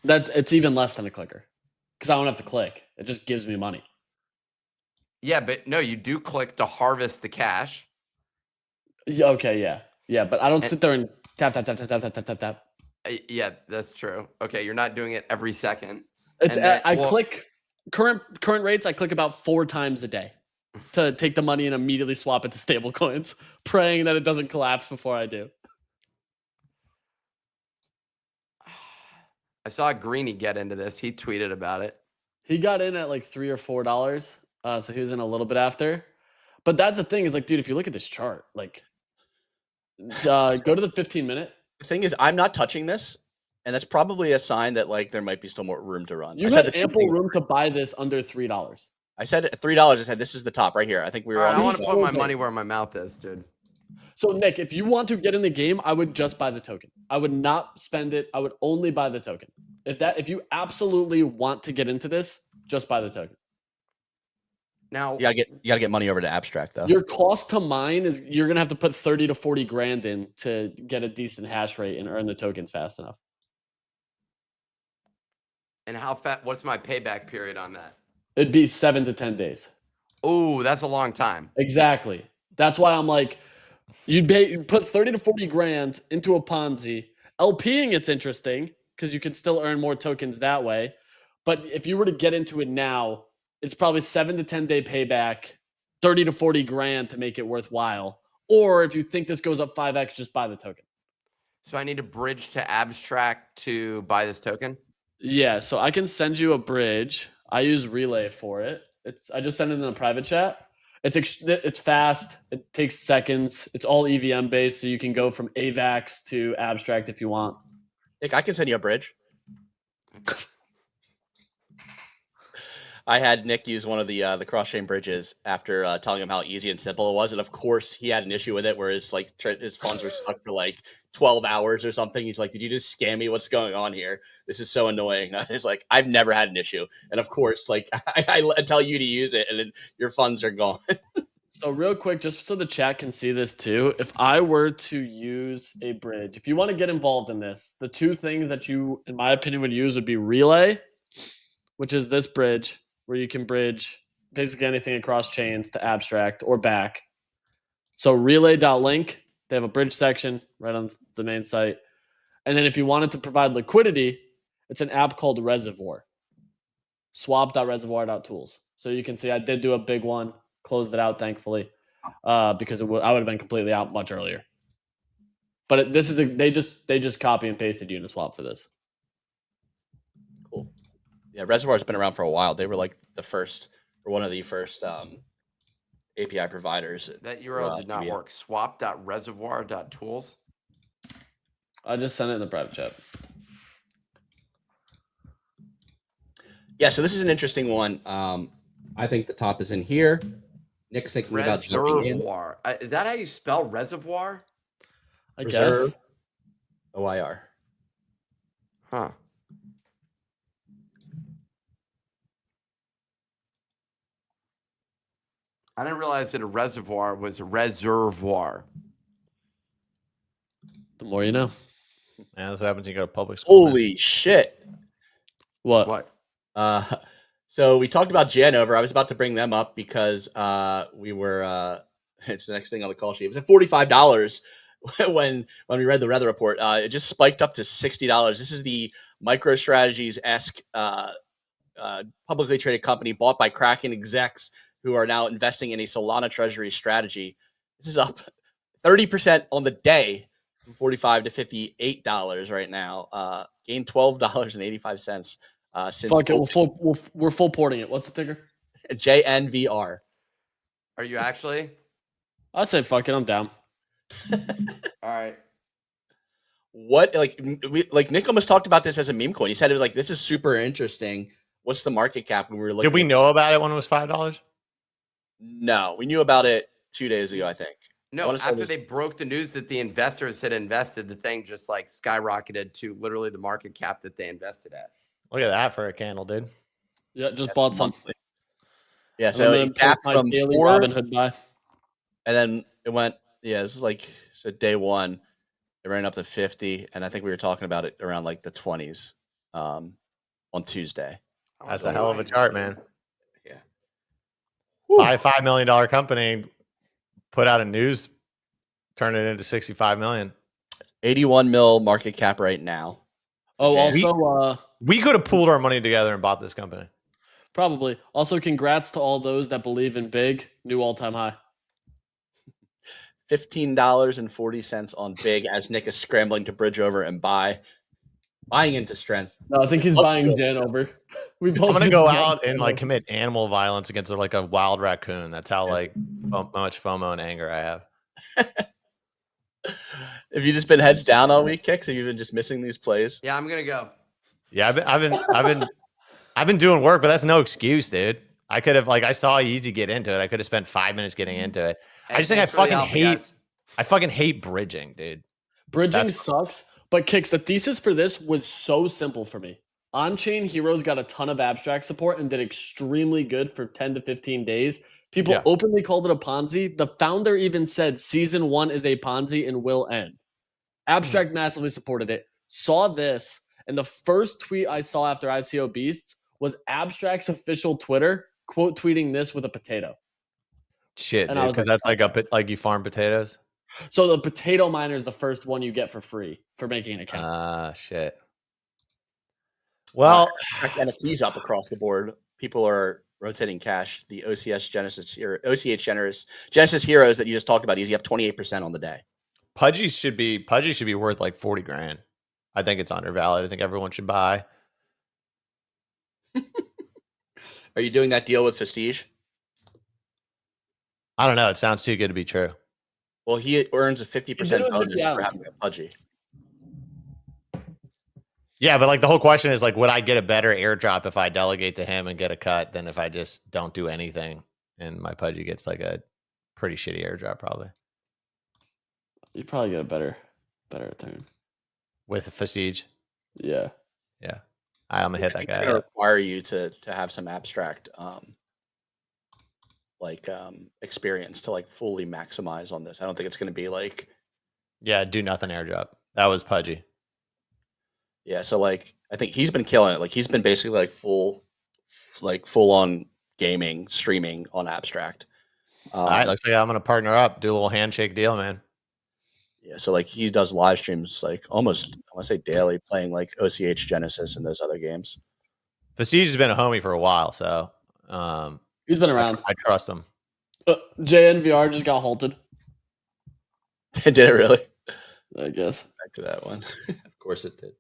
[SPEAKER 3] It's even less than a clicker because I don't have to click. It just gives me money.
[SPEAKER 4] Yeah, but no, you do click to harvest the cash.
[SPEAKER 3] Yeah, okay, yeah, but I don't sit there and tap.
[SPEAKER 4] Yeah, that's true. Okay, you're not doing it every second.
[SPEAKER 3] I click current rates. I click about 4 times a day to take the money and immediately swap it to stable coins, praying that it doesn't collapse before I do.
[SPEAKER 4] I saw Greeny get into this. He tweeted about it.
[SPEAKER 3] He got in at like $3 or $4. So he was in a little bit after. But that's the thing is like, dude, if you look at this chart, like go to the 15-minute.
[SPEAKER 1] The thing is, I'm not touching this. And that's probably a sign that like there might be still more room to run.
[SPEAKER 3] You had ample room to buy this under $3.
[SPEAKER 1] I said $3. I said this is the top right here. I think we were.
[SPEAKER 4] I want to put my money where my mouth is, dude.
[SPEAKER 3] So Nick, if you want to get in the game, I would just buy the token. I would not spend it. I would only buy the token. If you absolutely want to get into this, just buy the token.
[SPEAKER 1] Now you gotta get money over to Abstract though.
[SPEAKER 3] Your cost to mine is you're gonna have to put 30 to 40 grand in to get a decent hash rate and earn the tokens fast enough.
[SPEAKER 4] And how fast? What's my payback period on that?
[SPEAKER 3] It'd be 7 to 10 days.
[SPEAKER 4] Oh, that's a long time.
[SPEAKER 3] Exactly. That's why I'm like, you'd put 30 to 40 grand into a Ponzi. LPing, it's interesting because you can still earn more tokens that way. But if you were to get into it now, it's probably 7 to 10 day payback, 30 to 40 grand to make it worthwhile. Or if you think this goes up 5x, just buy the token.
[SPEAKER 4] So I need to bridge to Abstract to buy this token?
[SPEAKER 3] Yeah, so I can send you a bridge. I use Relay for it. I just send it in the private chat. It's fast. It takes seconds. It's all EVM based, so you can go from AVAX to Abstract if you want.
[SPEAKER 1] Nick, I can send you a bridge. I had Nick use one of the cross-chain bridges after telling him how easy and simple it was, and of course he had an issue with it where his his funds were stuck for like 12 hours or something. He's like, "Did you just scam me? What's going on here? This is so annoying." It's like, I've never had an issue, and of course, like I tell you to use it, and then your funds are gone.
[SPEAKER 3] So real quick, just so the chat can see this too, if I were to use a bridge, if you want to get involved in this, the two things that you, in my opinion, would use would be Relay, which is this bridge where you can bridge basically anything across chains to abstract or back. So relay.link, they have a bridge section right on the main site. And then if you wanted to provide liquidity, it's an app called Reservoir. Swap.reservoir.tools. So you can see I did do a big one, closed it out thankfully, because I would have been completely out much earlier. But this is they just copy and pasted Uniswap for this.
[SPEAKER 1] Cool. Yeah, Reservoir's been around for a while. They were like the first, or one of the first API providers.
[SPEAKER 4] That URL did not work. Swap.reservoir.tools.
[SPEAKER 3] I just sent it in the private chat.
[SPEAKER 1] Yeah, so this is an interesting one. I think the top is in here. Nick's thinking about jumping in.
[SPEAKER 4] Reservoir. Is that how you spell reservoir?
[SPEAKER 3] I
[SPEAKER 1] Reserve.
[SPEAKER 3] guess.
[SPEAKER 1] OIR.
[SPEAKER 4] Huh. I didn't realize that a reservoir was a reservoir.
[SPEAKER 3] The more you know.
[SPEAKER 2] Yeah, that's what happens when you go to public school.
[SPEAKER 1] Holy shit.
[SPEAKER 3] What?
[SPEAKER 1] So we talked about Janover. I was about to bring them up because we were it's the next thing on the call sheet. It was at $45 when we read the weather report. It just spiked up to $60. This is the MicroStrategies-esque publicly traded company bought by Kraken execs who are now investing in a Solana treasury strategy. This is up 30% on the day from $45 to $58 right now. Gained $12.85 since.
[SPEAKER 3] Fuck it, we're full porting it. What's the ticker?
[SPEAKER 1] JNVR.
[SPEAKER 4] Are you actually?
[SPEAKER 3] I say fuck it, I'm down.
[SPEAKER 4] All right.
[SPEAKER 1] What like Nick almost talked about this as a meme coin. He said it was like, this is super interesting. What's the market cap when we were looking?
[SPEAKER 2] Did we know about it when it was $5?
[SPEAKER 1] No, we knew about it 2 days ago, I think.
[SPEAKER 4] No, after they broke the news that the investors had invested, the thing just like skyrocketed to literally the market cap that they invested at.
[SPEAKER 2] Look at that for a candle, dude.
[SPEAKER 3] Yeah, just bought something.
[SPEAKER 1] Yeah, so it tapped from
[SPEAKER 3] daily
[SPEAKER 1] 4,
[SPEAKER 3] Robinhood buy.
[SPEAKER 1] and then it went. Yeah, this is like day one. It ran up to 50, and I think we were talking about it around like the 20s on Tuesday.
[SPEAKER 2] That's a hell of a chart, man.
[SPEAKER 1] Yeah.
[SPEAKER 2] Buy a $5 million company, put out a news, turn it into 65 million.
[SPEAKER 1] 81 mil market cap right now.
[SPEAKER 3] Oh, also,
[SPEAKER 2] we could have pooled our money together and bought this company.
[SPEAKER 3] Probably. Also, congrats to all those that believe in big. New all-time high.
[SPEAKER 1] $15.40 on big as Nick is scrambling to bridge over and buying into strength.
[SPEAKER 3] No, I think he's buying Janover.
[SPEAKER 2] I'm gonna go out and like commit animal violence against like a wild raccoon. That's how like how much FOMO and anger I have.
[SPEAKER 1] Have you just been heads down all week, Kicks? Have you been just missing these plays?
[SPEAKER 4] Yeah, I'm gonna go.
[SPEAKER 2] Yeah, I've been doing work, but that's no excuse, dude. I could have I saw Easy get into it. I could have spent 5 minutes getting into it. I just think I fucking hate bridging, dude.
[SPEAKER 3] Bridging sucks, but Kicks, the thesis for this was so simple for me. On-chain heroes got a ton of abstract support and did extremely good for 10 to 15 days. People openly called it a Ponzi. The founder even said season 1 is a Ponzi and will end. Abstract massively supported it. Saw this, and the first tweet I saw after ICO Beasts was Abstract's official Twitter quote tweeting this with a potato.
[SPEAKER 2] Shit, dude, because that's like you farm potatoes.
[SPEAKER 3] So the potato miner is the first one you get for free for making an account.
[SPEAKER 2] Ah, shit. Well,
[SPEAKER 1] NFTs up across the board. People are rotating cash. The OCH Genesis heroes that you just talked about, easy up 28% on the day.
[SPEAKER 2] Pudgies should be worth like 40 grand. I think it's undervalued. I think everyone should buy.
[SPEAKER 1] Are you doing that deal with Vestige?
[SPEAKER 2] I don't know. It sounds too good to be true.
[SPEAKER 1] Well, he earns a 50% bonus for having a Pudgy.
[SPEAKER 2] Yeah, but like the whole question is like, would I get a better airdrop if I delegate to him and get a cut than if I just don't do anything and my Pudgy gets like a pretty shitty airdrop probably
[SPEAKER 3] You probably get a better return.
[SPEAKER 2] with a Prestige?
[SPEAKER 3] Yeah.
[SPEAKER 2] Yeah, I'm gonna hit that
[SPEAKER 1] It's
[SPEAKER 2] guy
[SPEAKER 1] gonna
[SPEAKER 2] up.
[SPEAKER 1] require you to have some abstract experience to like fully maximize on this. I don't think it's gonna be like
[SPEAKER 2] Yeah, do nothing airdrop. That was Pudgy.
[SPEAKER 1] yeah, so like I think he's been killing it. Like he's been basically like full on gaming, streaming on abstract.
[SPEAKER 2] All right, looks like I'm gonna partner up, do a little handshake deal, man.
[SPEAKER 1] Yeah, so like he does live streams like almost I want to say daily, playing like OCH Genesis and those other games.
[SPEAKER 2] Prestige has been a homie for a while, so
[SPEAKER 3] He's been around.
[SPEAKER 2] I trust him.
[SPEAKER 3] JNVR just got halted.
[SPEAKER 1] Did it really?
[SPEAKER 3] I guess
[SPEAKER 1] Back to that one. Of course it did.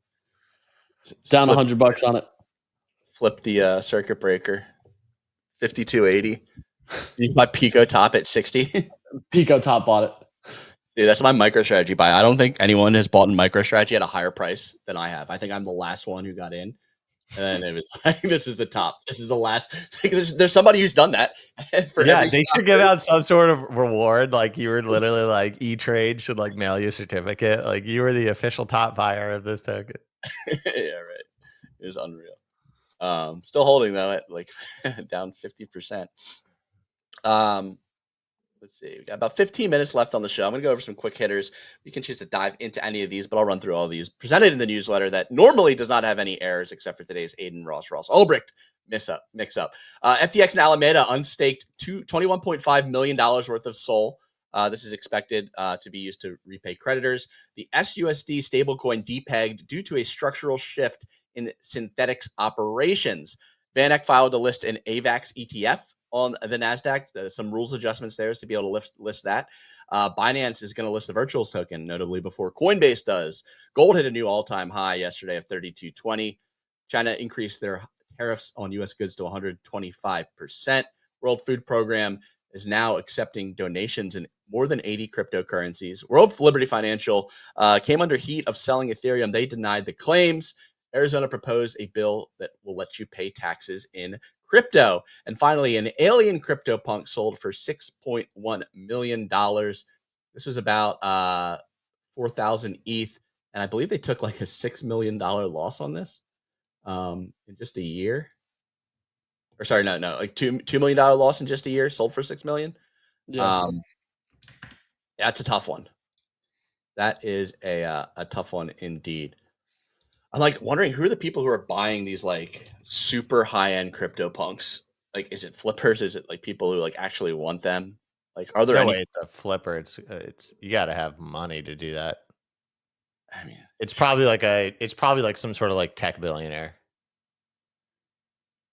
[SPEAKER 3] down $100 on it.
[SPEAKER 1] Flip the circuit breaker. 5280. My Pico top at 60.
[SPEAKER 3] Pico top bought it.
[SPEAKER 1] Dude, that's my MicroStrategy buy. I don't think anyone has bought in MicroStrategy at a higher price than I have. I think I'm the last one who got in. And it was like, this is the top. This is the last. Like, there's somebody who's done that.
[SPEAKER 2] Yeah, they should give out some sort of reward. Like you were literally like E-Trade should like mail you a certificate. Like you were the official top buyer of this token.
[SPEAKER 1] Yeah, right. It was unreal. Still holding though at like down 50%. Let's see. We got about 15 minutes left on the show. I'm going to go over some quick hitters. You can choose to dive into any of these, but I'll run through all of these. Presented in the newsletter that normally does not have any errors except for today's Adin Ross Ulbricht mix up. FTX and Alameda unstaked $21.5 million worth of SOL. This is expected to be used to repay creditors. The SUSD stablecoin depegged due to a structural shift in synthetics operations. VanEck filed to list an AVAX ETF on the NASDAQ. Some rules adjustments there is to be able to list that. Binance is going to list the virtuals token, notably before Coinbase does. Gold hit a new all-time high yesterday of 32.20. China increased their tariffs on U.S. goods to 125%. World Food Program is now accepting donations in more than 80 cryptocurrencies. World Liberty Financial came under heat of selling Ethereum. They denied the claims. Arizona proposed a bill that will let you pay taxes in crypto. And finally, an alien CryptoPunk sold for $6.1 million. This was about 4,000 ETH. And I believe they took like a $6 million loss on this in just a year. Or sorry, no, like $2 million loss in just a year, sold for $6 million.
[SPEAKER 3] Yeah.
[SPEAKER 1] That's a tough one. That is a tough one indeed. I'm like wondering who are the people who are buying these like super high end crypto punks? Like, is it flippers? Is it like people who like actually want them? Like, are there
[SPEAKER 2] no
[SPEAKER 1] any?
[SPEAKER 2] way it's a flipper? It's you got to have money to do that.
[SPEAKER 1] I mean,
[SPEAKER 2] It's probably like some sort of like tech billionaire.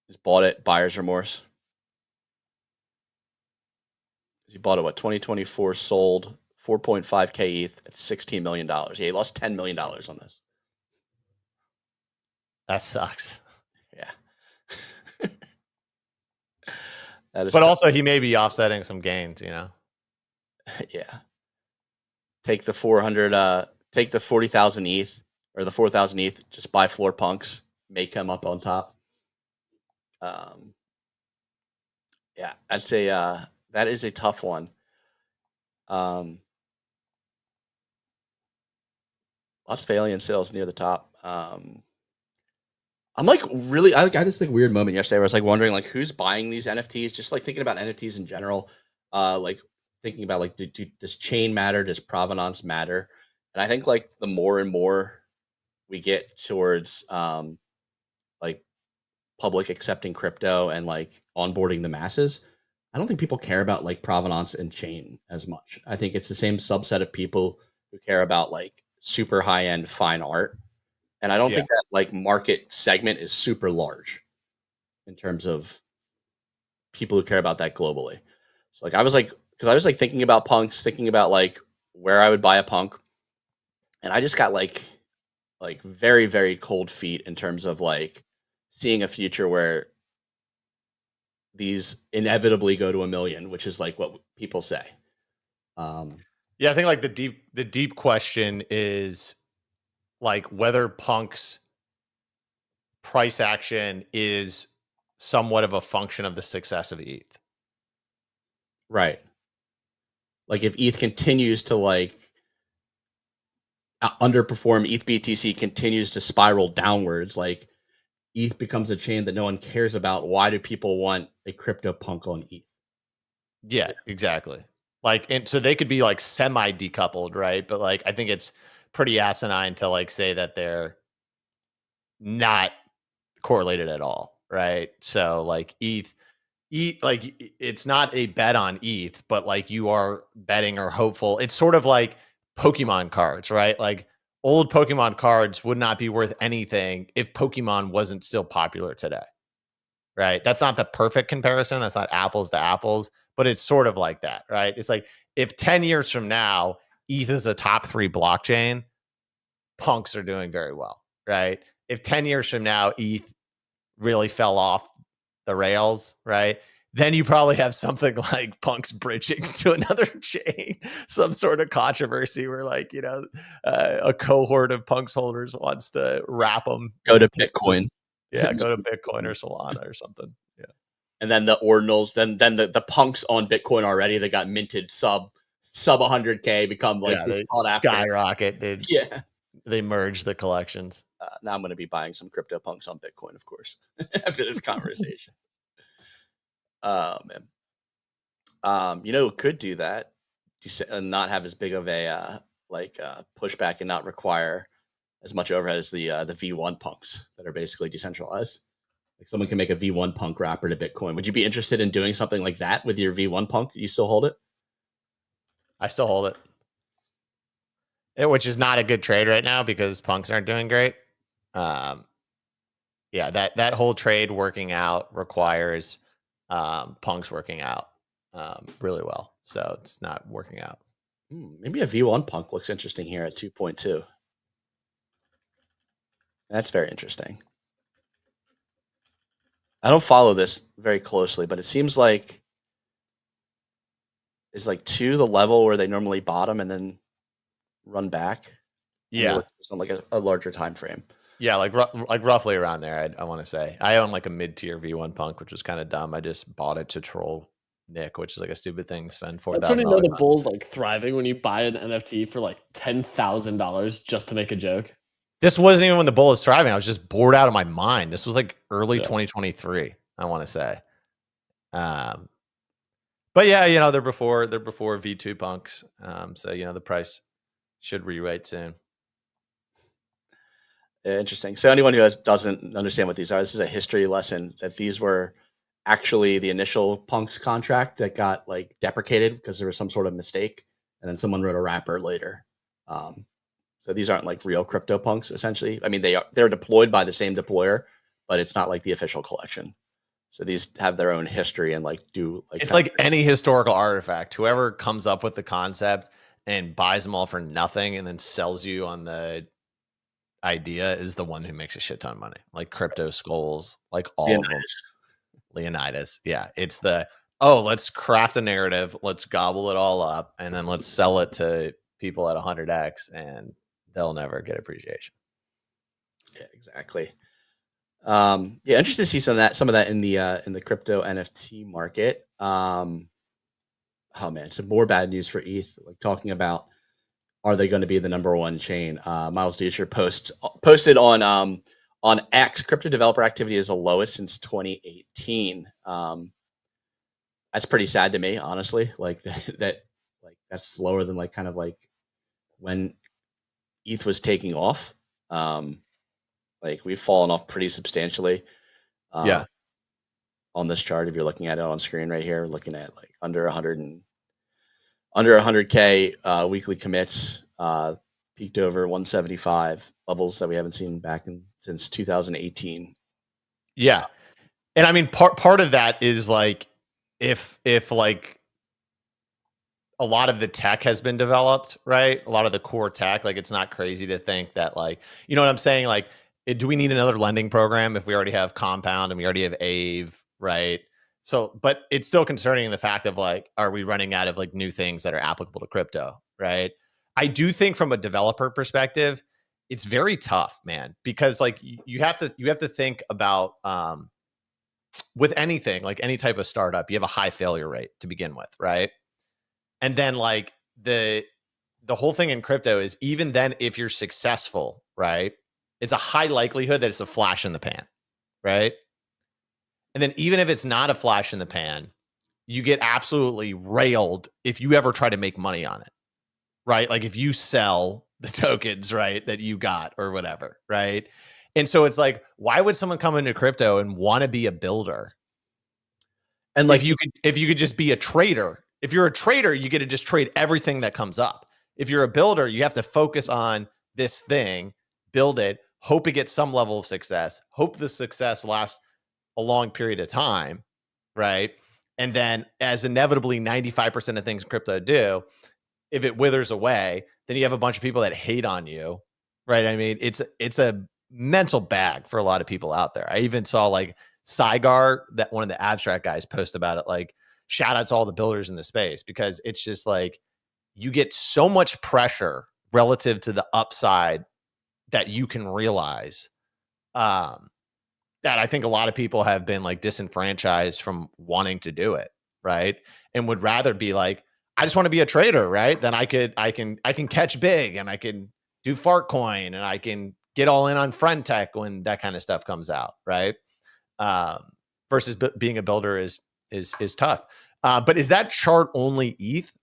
[SPEAKER 1] he's bought it. Buyer's remorse. He bought it. What 2024 sold 4.5K ETH at $16 million. Yeah, he lost $10 million on this.
[SPEAKER 2] That sucks.
[SPEAKER 1] Yeah. That is
[SPEAKER 2] But
[SPEAKER 1] tough.
[SPEAKER 2] also he may be offsetting some gains, you know.
[SPEAKER 1] Yeah. Take the 40,000 ETH or the 4,000 ETH, just buy floor punks, make them up on top. Yeah, that is a tough one. Lots of alien sales near the top. I'm like really, I got this like weird moment yesterday where I was like wondering like who's buying these NFTs, just like thinking about NFTs in general. Like thinking about like, does chain matter? Does provenance matter? And I think like the more and more we get towards like public accepting crypto and like onboarding the masses, I don't think people care about like provenance and chain as much. I think it's the same subset of people who care about like super high end fine art. And I don't think that like market segment is super large in terms of people who care about that globally. So like I was like thinking about punks, thinking about like where I would buy a punk. And I just got like very, very cold feet in terms of like seeing a future where these inevitably go to 1 million, which is like what people say.
[SPEAKER 2] Yeah, I think like the deep question is like whether punks price action is somewhat of a function of the success of ETH.
[SPEAKER 1] Right. Like if ETH continues to like underperform, ETH BTC continues to spiral downwards, like ETH becomes a chain that no one cares about. Why do people want a crypto punk on ETH?
[SPEAKER 2] Yeah, exactly. Like, and so they could be like semi decoupled, right? But like, I think it's pretty asinine to like say that they're not correlated at all, right? So like ETH, like it's not a bet on ETH, but like you are betting or hopeful. It's sort of like Pokemon cards, right? Like old Pokemon cards would not be worth anything if Pokemon wasn't still popular today, right? That's not the perfect comparison. That's not apples to apples, but it's sort of like that, right? It's like if 10 years from now, ETH is a top 3 blockchain, punks are doing very well, right? If 10 years from now, ETH really fell off the rails, right? Then you probably have something like punks bridging to another chain, some sort of controversy where like, you know, a cohort of punks holders wants to wrap them.
[SPEAKER 1] Go to Bitcoin.
[SPEAKER 2] Yeah, go to Bitcoin or Solana or something. Yeah.
[SPEAKER 1] And then the ordinals, then the punks on Bitcoin already that got minted sub 100K become like this
[SPEAKER 2] skyrocket, dude.
[SPEAKER 1] Yeah.
[SPEAKER 2] They merge the collections.
[SPEAKER 1] Now I'm going to be buying some crypto punks on Bitcoin, of course, after this conversation. Oh man. You know who could do that and not have as big of a pushback and not require as much overhead as the V1 punks that are basically decentralized. Like someone can make a V1 punk wrapper to Bitcoin. Would you be interested in doing something like that with your V1 punk? You still hold it?
[SPEAKER 2] I still hold it. Which is not a good trade right now because punks aren't doing great. Yeah, that whole trade working out requires punks working out really well. So it's not working out.
[SPEAKER 1] Maybe a V1 punk looks interesting here at 2.2. That's very interesting. I don't follow this very closely, but it seems like it's like 2 the level where they normally bottom and then run back.
[SPEAKER 2] Yeah,
[SPEAKER 1] it's on like a larger time frame.
[SPEAKER 2] Yeah, like roughly around there. I want to say I own like a mid-tier V1 punk, which was kind of dumb. I just bought it to troll Nick, which is like a stupid thing to spend $4,000.
[SPEAKER 3] That's when you know the bull's like thriving when you buy an NFT for like $10,000 just to make a joke.
[SPEAKER 2] This wasn't even when the bull was thriving. I was just bored out of my mind. This was like early 2023, I want to say. But yeah, you know, they're before V2 punks. So you know the price should re-rate soon.
[SPEAKER 1] Interesting. So anyone who doesn't understand what these are, this is a history lesson that these were actually the initial punks contract that got like deprecated because there was some sort of mistake, and then someone wrote a wrapper later. So these aren't like real crypto punks, essentially. I mean, they're deployed by the same deployer, but it's not like the official collection. So these have their own history and like do like
[SPEAKER 2] it's like any historical artifact. Whoever comes up with the concept and buys them all for nothing and then sells you on the idea is the one who makes a shit ton of money. Like Crypto Skulls, like all of them. Leonidas. Yeah. It's let's craft a narrative, let's gobble it all up, and then let's sell it to people at 100x and they'll never get appreciation.
[SPEAKER 1] Yeah, exactly. Yeah, interested to see some of that in the crypto NFT market. Oh man, some more bad news for ETH. Like talking about, are they going to be the #1 chain? Miles Dusher posted on X, crypto developer activity is the lowest since 2018. That's pretty sad to me, honestly. Like that's lower than like kind of like when ETH was taking off. Like we've fallen off pretty substantially.
[SPEAKER 2] Yeah.
[SPEAKER 1] On this chart, if you're looking at it on screen right here, looking at like under 100K weekly commits, peaked over 175, levels that we haven't seen since 2018.
[SPEAKER 2] Yeah. And I mean, part of that is like, if like a lot of the tech has been developed, right? A lot of the core tech, like it's not crazy to think that like, you know what I'm saying? Like, do we need another lending program if we already have Compound and we already have Aave, right? So, but it's still concerning in the fact of like, are we running out of like new things that are applicable to crypto, right? I do think from a developer perspective, it's very tough, man, because like you have to think about with anything, like any type of startup, you have a high failure rate to begin with, right? And then like the whole thing in crypto is, even then, if you're successful, right, it's a high likelihood that it's a flash in the pan, right? And then even if it's not a flash in the pan, you get absolutely railed if you ever try to make money on it, right? Like if you sell the tokens, right, that you got or whatever, right? And so it's like, why would someone come into crypto and want to be a builder? And like, if you could just be a trader. If you're a trader, you get to just trade everything that comes up. If you're a builder, you have to focus on this thing, build it, hope it gets some level of success, hope the success lasts a long period of time, right? And then, as inevitably 95% of things in crypto do, if it withers away, then you have a bunch of people that hate on you, right? I mean, it's a mental bag for a lot of people out there. I even saw like Saigar, that one of the abstract guys, post about it, like, shout out to all the builders in the space, because it's just like you get so much pressure relative to the upside that you can realize, that I think a lot of people have been like disenfranchised from wanting to do it, right? And would rather be like, I just want to be a trader, right? Then I can catch big, and I can do Fartcoin, and I can get all in on friend tech when that kind of stuff comes out, right? Versus being a builder is tough. But is that chart only ETH?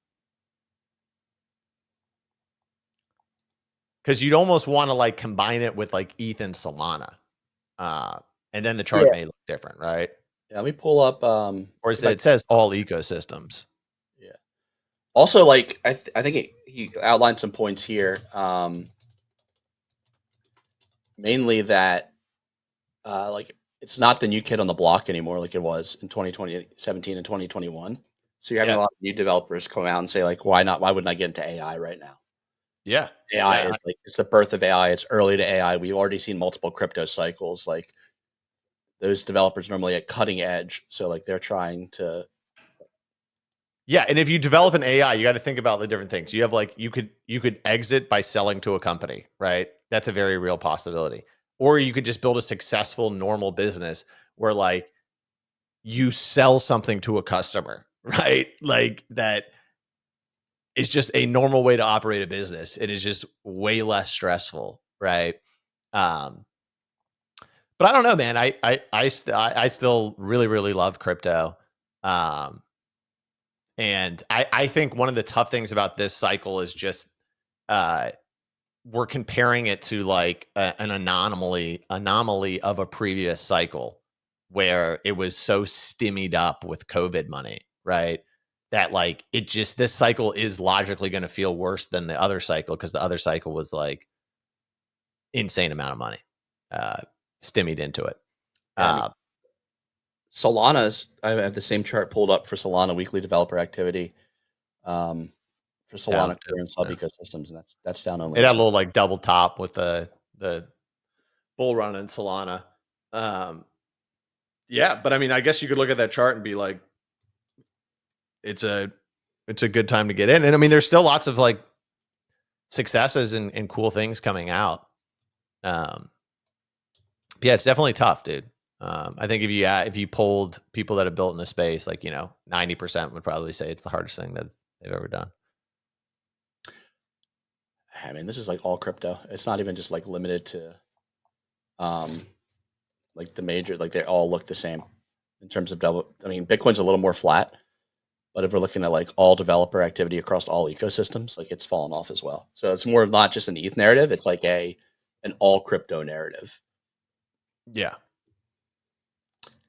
[SPEAKER 2] Because you'd almost want to like combine it with like ETH and Solana, and then the chart may look different, right?
[SPEAKER 1] Yeah, let me pull up.
[SPEAKER 2] Or is it says all ecosystems.
[SPEAKER 1] Yeah. Also, like I think he outlined some points here. Mainly that, like, it's not the new kid on the block anymore, like it was in 2017 and 2021. So you're having a lot of new developers come out and say, like, why not? Why wouldn't I get into AI right now?
[SPEAKER 2] Yeah.
[SPEAKER 1] AI is like, it's the birth of AI. It's early to AI. We've already seen multiple crypto cycles. Like, those developers normally at cutting edge. So like they're trying to.
[SPEAKER 2] Yeah. And if you develop an AI, you got to think about the different things. You have like, you could exit by selling to a company, right? That's a very real possibility. Or you could just build a successful normal business where like you sell something to a customer, right? Like that is just a normal way to operate a business. It is just way less stressful, right? But I don't know, man. I still really, really love crypto. And I think one of the tough things about this cycle is just we're comparing it to like an anomaly of a previous cycle where it was so stimmied up with COVID money, right? That like it just, this cycle is logically going to feel worse than the other cycle, because the other cycle was like insane amount of money stimmied into it.
[SPEAKER 1] Solana's, I have the same chart pulled up for Solana weekly developer activity for Solana core and sub ecosystems, and that's down only.
[SPEAKER 2] It had a little like double top with the bull run in Solana. Yeah, but I mean, I guess you could look at that chart and be like, it's a good time to get in. And I mean, there's still lots of like successes and cool things coming out. Yeah, it's definitely tough, dude. I think if you polled people that have built in the space, like, 90% would probably say it's the hardest thing that they've ever done.
[SPEAKER 1] I mean, this is like all crypto. It's not even just like limited to like the major, like they all look the same in terms of I mean, Bitcoin's a little more flat, but if we're looking at like all developer activity across all ecosystems, like it's fallen off as well. So it's more of not just an ETH narrative. It's like an all crypto narrative.
[SPEAKER 2] Yeah.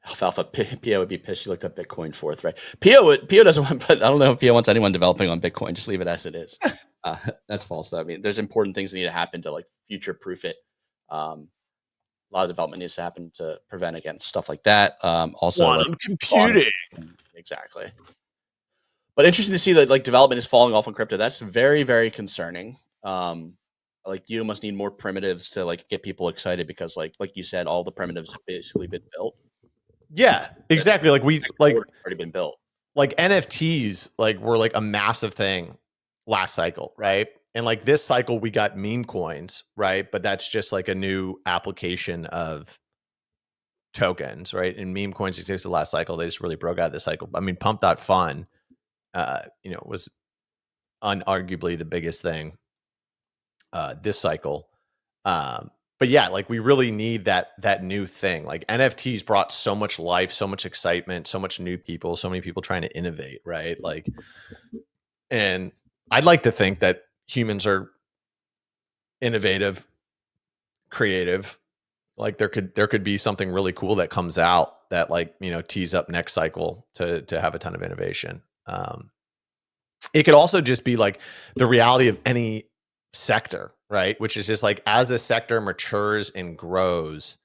[SPEAKER 1] Alfalfa Pio would be pissed. You looked up Bitcoin fourth, right? Pio doesn't want, but I don't know if Pio wants anyone developing on Bitcoin. Just leave it as it is. That's false. I mean, there's important things that need to happen to like future proof it. A lot of development needs to happen to prevent against stuff like that. Also,
[SPEAKER 2] quantum computing.
[SPEAKER 1] Exactly. But interesting to see that like development is falling off on crypto. That's very, very concerning. Like you must need more primitives to like get people excited, because like you said, all the primitives have basically been built.
[SPEAKER 2] Yeah, exactly. Like
[SPEAKER 1] already been built.
[SPEAKER 2] Like NFTs like were like a massive thing last cycle, right? And like this cycle, we got meme coins, right? But that's just like a new application of tokens, right? And meme coins existed last cycle. They just really broke out this cycle. I mean, pump.fun, was unarguably the biggest thing this cycle. But yeah, like we really need that new thing. Like NFTs brought so much life, so much excitement, so much new people, so many people trying to innovate, right? Like, and I'd like to think that humans are innovative, creative. Like there could be something really cool that comes out that like, tees up next cycle to have a ton of innovation. It could also just be like the reality of any sector, right? Which is just like as a sector matures and grows,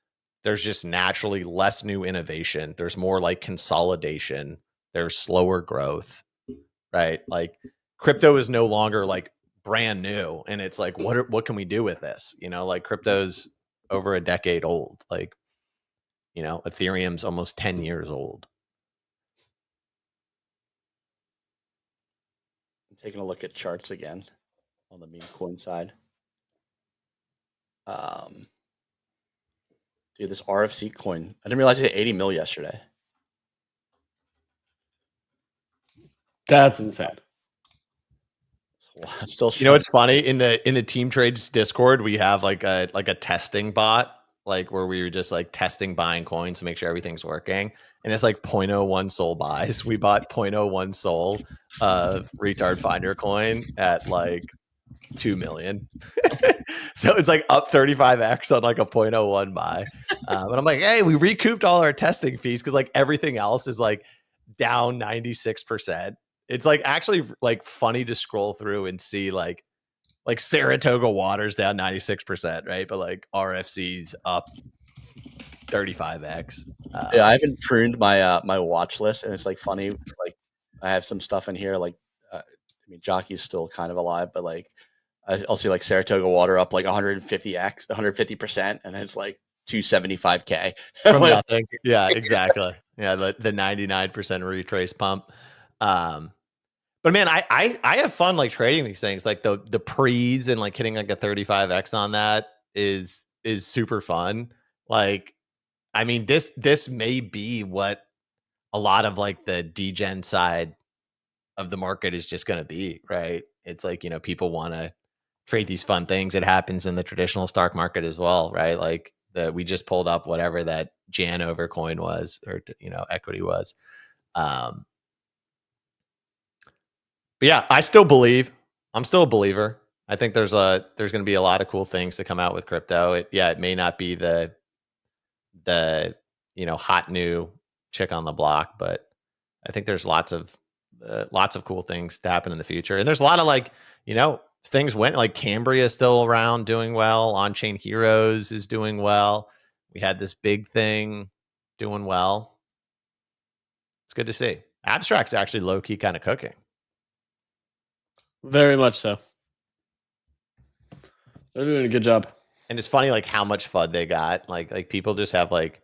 [SPEAKER 2] there's just naturally less new innovation. There's more like consolidation. There's slower growth, right? Like crypto is no longer like brand new, and it's like what can we do with this? Like crypto's over a decade old. Like, Ethereum's almost 10 years old.
[SPEAKER 1] I'm taking a look at charts again on the meme coin side. Dude, this RFC coin, I didn't realize it hit 80 mil yesterday.
[SPEAKER 3] That's insane.
[SPEAKER 1] It's still,
[SPEAKER 2] it's funny in the Team Trades Discord, we have like a testing bot, like where we were just like testing buying coins to make sure everything's working, and it's like 0.01 soul buys. We bought 0.01 soul of RetarderCoin at like 2 million. So it's like up 35x on like a 0.01 buy. But I'm like, hey, we recouped all our testing fees because like everything else is like down 96%. It's like actually like funny to scroll through and see like Saratoga Water's down 96%, right? But like RFC's up 35x.
[SPEAKER 1] Yeah, I haven't pruned my my watch list, and it's like funny. Like I have some stuff in here. Like I mean, Jockey's still kind of alive, but like I'll see like Saratoga Water up like 150%, and it's like 275K
[SPEAKER 2] from nothing. Yeah, exactly. Yeah, the 99% retrace pump. But man, I have fun like trading these things. Like the pre's and like hitting like a 35x on that is super fun. Like, I mean, this may be what a lot of like the degen side of the market is just going to be, right? It's like, people want to trade these fun things. It happens in the traditional stock market as well, right? Like we just pulled up whatever that Janover coin was, or equity was. But yeah, I still believe. I'm still a believer. I think there's going to be a lot of cool things to come out with crypto. It may not be the hot new chick on the block, but I think there's lots of cool things to happen in the future. And there's a lot of like, things went like Cambria is still around doing well. On-chain Heroes is doing well. We had this big thing doing well. It's good to see. Abstract's actually low-key kind of cooking.
[SPEAKER 3] Very much so. They're doing a good job.
[SPEAKER 2] And it's funny like how much FUD they got. Like people just have like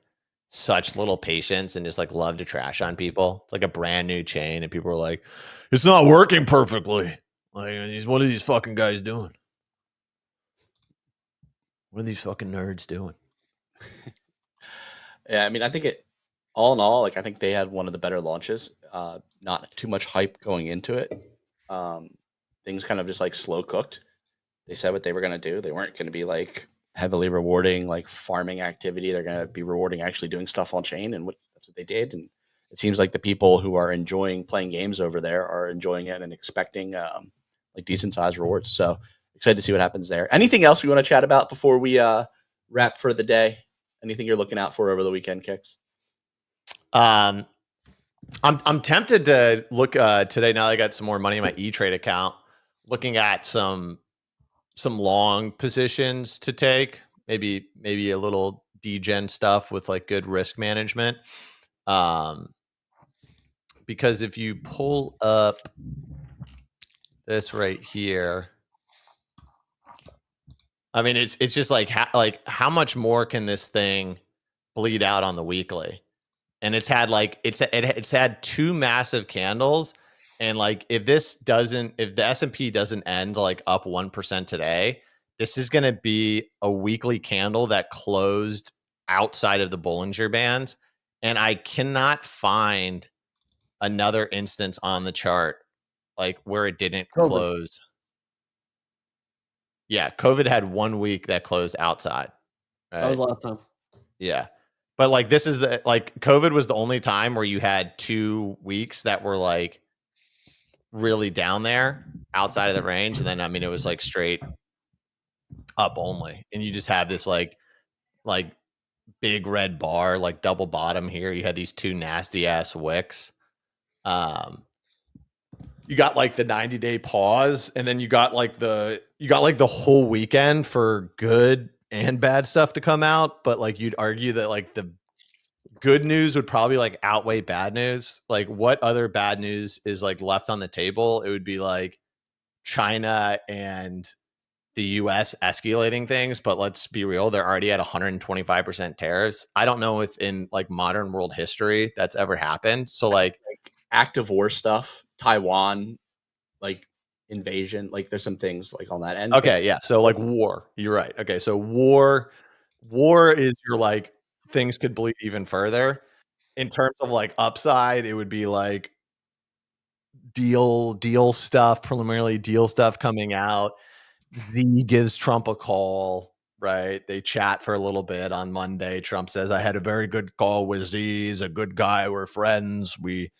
[SPEAKER 2] such little patience and just like love to trash on people. It's like a brand new chain and people are like, it's not working perfectly. Like, what are these fucking guys doing? What are these fucking nerds doing?
[SPEAKER 1] Yeah, I mean, I think all in all, like I think they had one of the better launches. Not too much hype going into it. Things kind of just like slow cooked. They said what they were going to do. They weren't going to be like heavily rewarding like farming activity. They're going to be rewarding actually doing stuff on chain, and that's what they did. And it seems like the people who are enjoying playing games over there are enjoying it and expecting like decent sized rewards. So excited to see what happens there. Anything else we want to chat about before we wrap for the day? Anything you're looking out for over the weekend, Kicks?
[SPEAKER 2] I'm tempted to look today. Now that I got some more money in my E-Trade account, looking at some long positions to take, maybe a little degen stuff with like good risk management. Because if you pull up this right here, I mean, it's just like how much more can this thing bleed out on the weekly? And it's had like it's had two massive candles, And like, if the S&P doesn't end like up 1% today, this is going to be a weekly candle that closed outside of the Bollinger Band. And I cannot find another instance on the chart like where it didn't close. Yeah, COVID had 1 week that closed outside. Right?
[SPEAKER 3] That was last time.
[SPEAKER 2] Yeah. But like, this is COVID was the only time where you had 2 weeks that were like really down there outside of the range. And then, I mean, it was like straight up only. And you just have this like big red bar, like double bottom here. You had these 2 nasty ass wicks. You got like the 90-day pause, and then you got like the whole weekend for good and bad stuff to come out. But like, you'd argue that like the good news would probably like outweigh bad news. Like, what other bad news is like left on the table? It would be like China and the US escalating things, but let's be real, they're already at 125% tariffs. I don't know if in like modern world history that's ever happened. So like
[SPEAKER 1] active war stuff, Taiwan, like invasion, like there's some things like on that end.
[SPEAKER 2] Okay, yeah. So like war, you're right. Okay, so war is your like things could bleed even further. In terms of like upside, it would be like deal stuff, preliminary deal stuff coming out. Z gives Trump a call, right? They chat for a little bit on Monday. Trump says, I had a very good call with Z. He's a good guy. We're friends. We've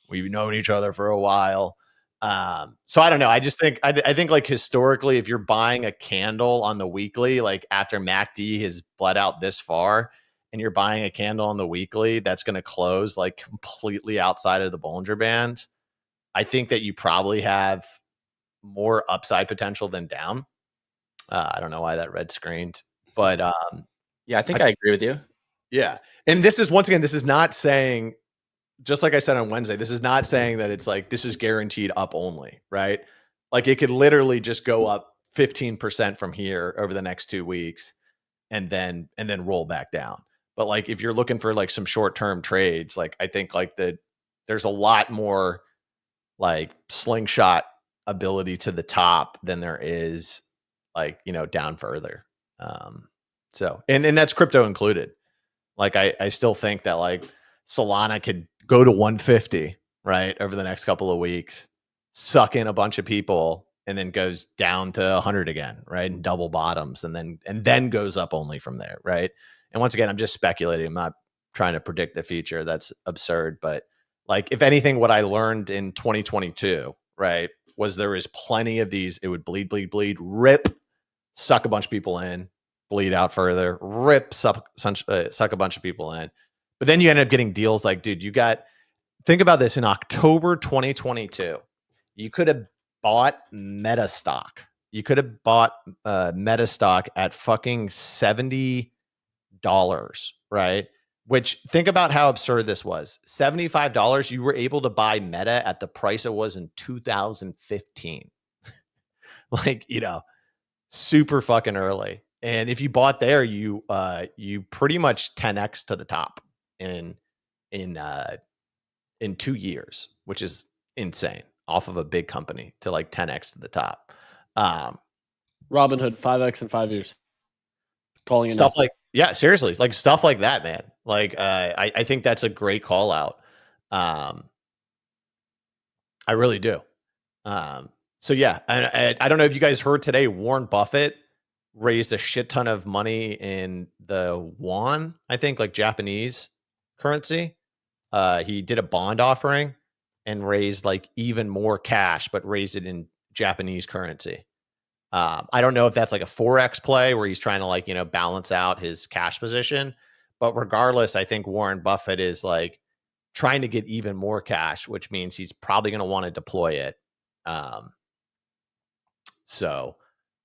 [SPEAKER 2] known each other for a while. So I don't know. I just think, I think like historically, if you're buying a candle on the weekly, like after MACD has bled out this far, and you're buying a candle on the weekly that's going to close like completely outside of the Bollinger Band, I think that you probably have more upside potential than down. I don't know why that red screened, but
[SPEAKER 1] yeah, I think I agree with you.
[SPEAKER 2] Yeah. And this is, once again, this is not saying, just like I said on Wednesday, this is not saying that it's like, this is guaranteed up only, right? Like, it could literally just go up 15% from here over the next 2 weeks and then roll back down. But like, if you're looking for like some short-term trades, like I think like there's a lot more like slingshot ability to the top than there is like, down further. So, and that's crypto included. Like, I still think that like Solana could go to 150, right, over the next couple of weeks, suck in a bunch of people, and then goes down to 100 again, right, and double bottoms, and then goes up only from there, right? And once again, I'm just speculating. I'm not trying to predict the future. That's absurd. But like, if anything, what I learned in 2022, right, was there is plenty of these. It would bleed, rip, suck a bunch of people in, bleed out further, rip, suck a bunch of people in. But then you end up getting deals like, dude, think about this. In October 2022, you could have bought Meta stock. You could have bought Meta stock at fucking $70, right? Which, think about how absurd this was. $75, you were able to buy Meta at the price it was in 2015. Like, super fucking early. And if you bought there, you pretty much 10x to the top in 2 years, which is insane, off of a big company to like 10x to the top.
[SPEAKER 3] Robinhood 5x in 5 years. Calling it
[SPEAKER 2] stuff like, yeah, seriously, like stuff like that, man. Like, I think that's a great call out. I really do. So yeah, I don't know if you guys heard today, Warren Buffett raised a shit ton of money in the yuan, I think, like Japanese currency. He did a bond offering and raised like even more cash, but raised it in Japanese currency. I don't know if that's like a Forex play where he's trying to like, balance out his cash position. But regardless, I think Warren Buffett is like trying to get even more cash, which means he's probably going to want to deploy it. So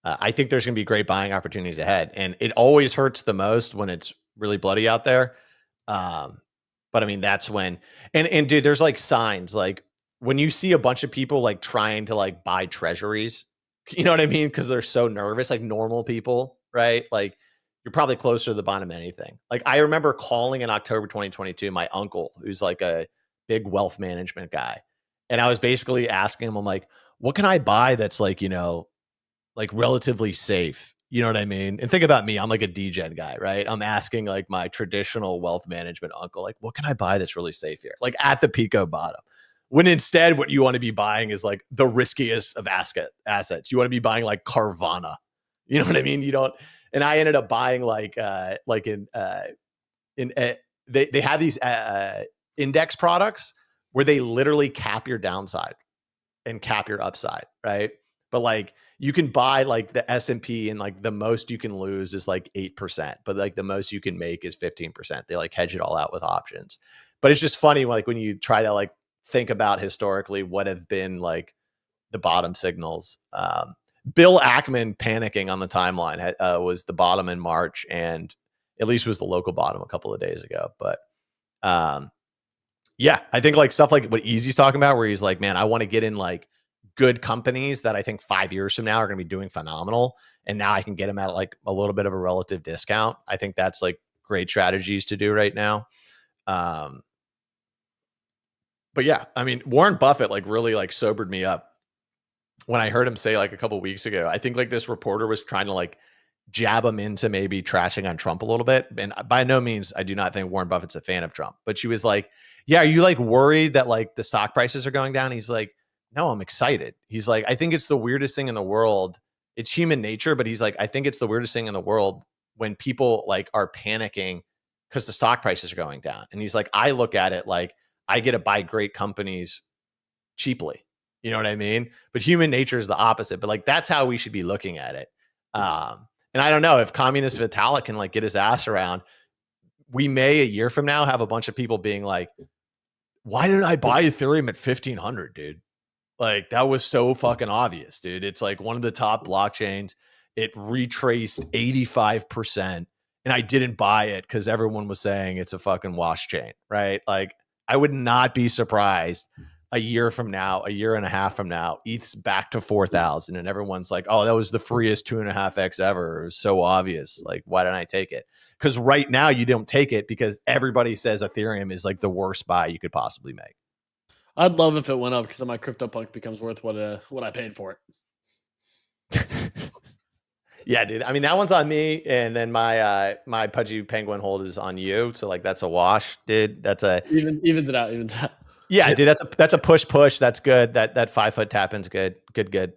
[SPEAKER 2] I think there's going to be great buying opportunities ahead. And it always hurts the most when it's really bloody out there. But I mean, that's when, and dude, there's like signs, like when you see a bunch of people like trying to like buy treasuries, you know what I mean? Cause they're so nervous, like normal people, right? Like, you're probably closer to the bottom of anything. Like, I remember calling in October 2022, my uncle, who's like a big wealth management guy. And I was basically asking him, I'm like, what can I buy that's like, like relatively safe? You know what I mean? And think about me, I'm like a Degen guy, right? I'm asking like my traditional wealth management uncle, like, what can I buy that's really safe here? Like at the Pico bottom. When instead what you want to be buying is like the riskiest of assets. You want to be buying like Carvana. You know what I mean? You don't. And I ended up buying they have these index products where they literally cap your downside and cap your upside, right? But like you can buy like the S&P and like the most you can lose is like 8%, but like the most you can make is 15%. They like hedge it all out with options. But it's just funny like when you try to like think about historically what have been like the bottom signals. Bill Ackman panicking on the timeline was the bottom in March, and at least was the local bottom a couple of days ago. But yeah, I think like stuff like what Easy's talking about, where he's like, man, I want to get in like good companies that I think 5 years from now are going to be doing phenomenal. And now I can get them at like a little bit of a relative discount. I think that's like great strategies to do right now. But yeah, I mean, Warren Buffett like really like sobered me up when I heard him say like a couple of weeks ago. I think like this reporter was trying to like jab him into maybe trashing on Trump a little bit. And by no means, I do not think Warren Buffett's a fan of Trump. But she was like, yeah, are you like worried that like the stock prices are going down? He's like, no, I'm excited. He's like, I think it's the weirdest thing in the world. It's human nature, but he's like, I think it's the weirdest thing in the world when people like are panicking because the stock prices are going down. And he's like, I look at it like I get to buy great companies cheaply. You know what I mean? But human nature is the opposite. But like, that's how we should be looking at it. And I don't know if Communist Vitalik can like get his ass around. We may a year from now have a bunch of people being like, why didn't I buy Ethereum at 1,500, dude? Like that was so fucking obvious, dude. It's like one of the top blockchains. It retraced 85%. And I didn't buy it because everyone was saying it's a fucking wash chain, right? Like I would not be surprised a year from now, a year and a half from now, ETH's back to 4,000 and everyone's like, oh, that was the freest 2.5x ever. It was so obvious. Like, why didn't I take it? Because right now you don't take it because everybody says Ethereum is like the worst buy you could possibly make.
[SPEAKER 3] I'd love if it went up because then my CryptoPunk becomes worth what I paid for it.
[SPEAKER 2] Yeah, dude. I mean, that one's on me, and then my Pudgy Penguin hold is on you. So like, that's a wash, dude. That's a
[SPEAKER 3] evens it out.
[SPEAKER 2] Yeah, dude. That's a push. That's good. That 5 foot tap in's good. Good.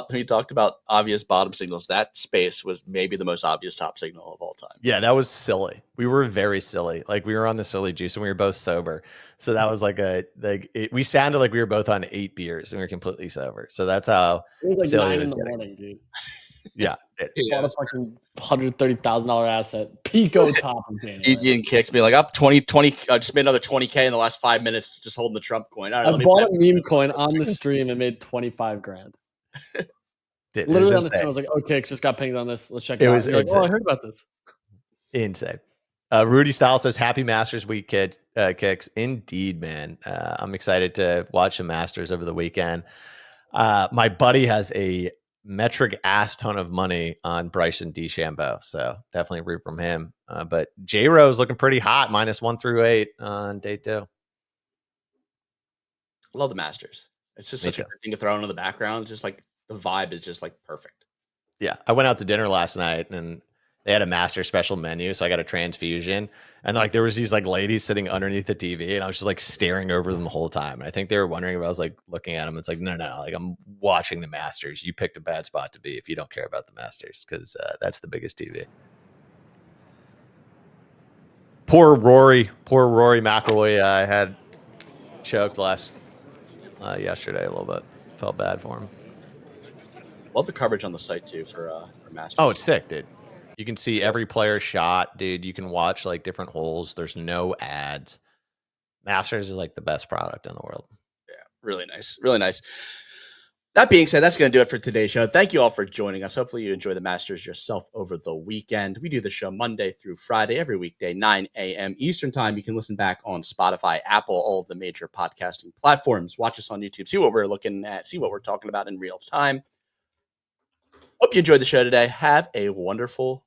[SPEAKER 1] We talked about obvious bottom signals. That space was maybe the most obvious top signal of all time.
[SPEAKER 2] Yeah, that was silly. We were very silly. Like we were on the silly juice and we were both sober. So that was like we sounded like we were both on 8 beers and we were completely sober. So that's how
[SPEAKER 3] it was like
[SPEAKER 2] silly
[SPEAKER 3] 9
[SPEAKER 2] it was
[SPEAKER 3] in the
[SPEAKER 2] getting.
[SPEAKER 3] morning, dude.
[SPEAKER 2] Yeah.
[SPEAKER 3] Bought a fucking $130,000 asset. Pico top in January.
[SPEAKER 1] Easy and kicks me like up 20. Just made another 20K in the last 5 minutes, just holding the Trump coin.
[SPEAKER 3] I bought a Memecoin on the stream and made 25 grand.
[SPEAKER 2] Dude,
[SPEAKER 3] literally on the stream, I was like, okay, just got pinged on this. Let's check it out. Like, oh, I heard about this.
[SPEAKER 2] Insane. Rudy Style says, happy Masters week, kicks. Indeed, man. I'm excited to watch the Masters over the weekend. My buddy has a metric ass ton of money on Bryson DeChambeau, so definitely root from him. But J-Rose looking pretty hot, -1 through 8 on day 2.
[SPEAKER 1] Love the Masters. It's just such a good thing to throw into the background. Just like the vibe is just like perfect.
[SPEAKER 2] Yeah, I went out to dinner last night and they had a master special menu, so I got a transfusion. And like there was these like ladies sitting underneath the TV, and I was just like staring over them the whole time. And I think they were wondering if I was like looking at them. It's like no, like I'm watching the Masters. You picked a bad spot to be if you don't care about the Masters, because that's the biggest TV. Poor Rory McIlroy had choked yesterday a little bit. Felt bad for him.
[SPEAKER 1] Love the coverage on the site too for Masters.
[SPEAKER 2] Oh, it's sick, dude. You can see every player shot, dude. You can watch like different holes. There's no ads. Masters is like the best product in the world.
[SPEAKER 1] Yeah, really nice. Really nice. That being said, that's going to do it for today's show. Thank you all for joining us. Hopefully you enjoy the Masters yourself over the weekend. We do the show Monday through Friday, every weekday, 9 a.m. Eastern time. You can listen back on Spotify, Apple, all of the major podcasting platforms. Watch us on YouTube. See what we're looking at. See what we're talking about in real time. Hope you enjoyed the show today. Have a wonderful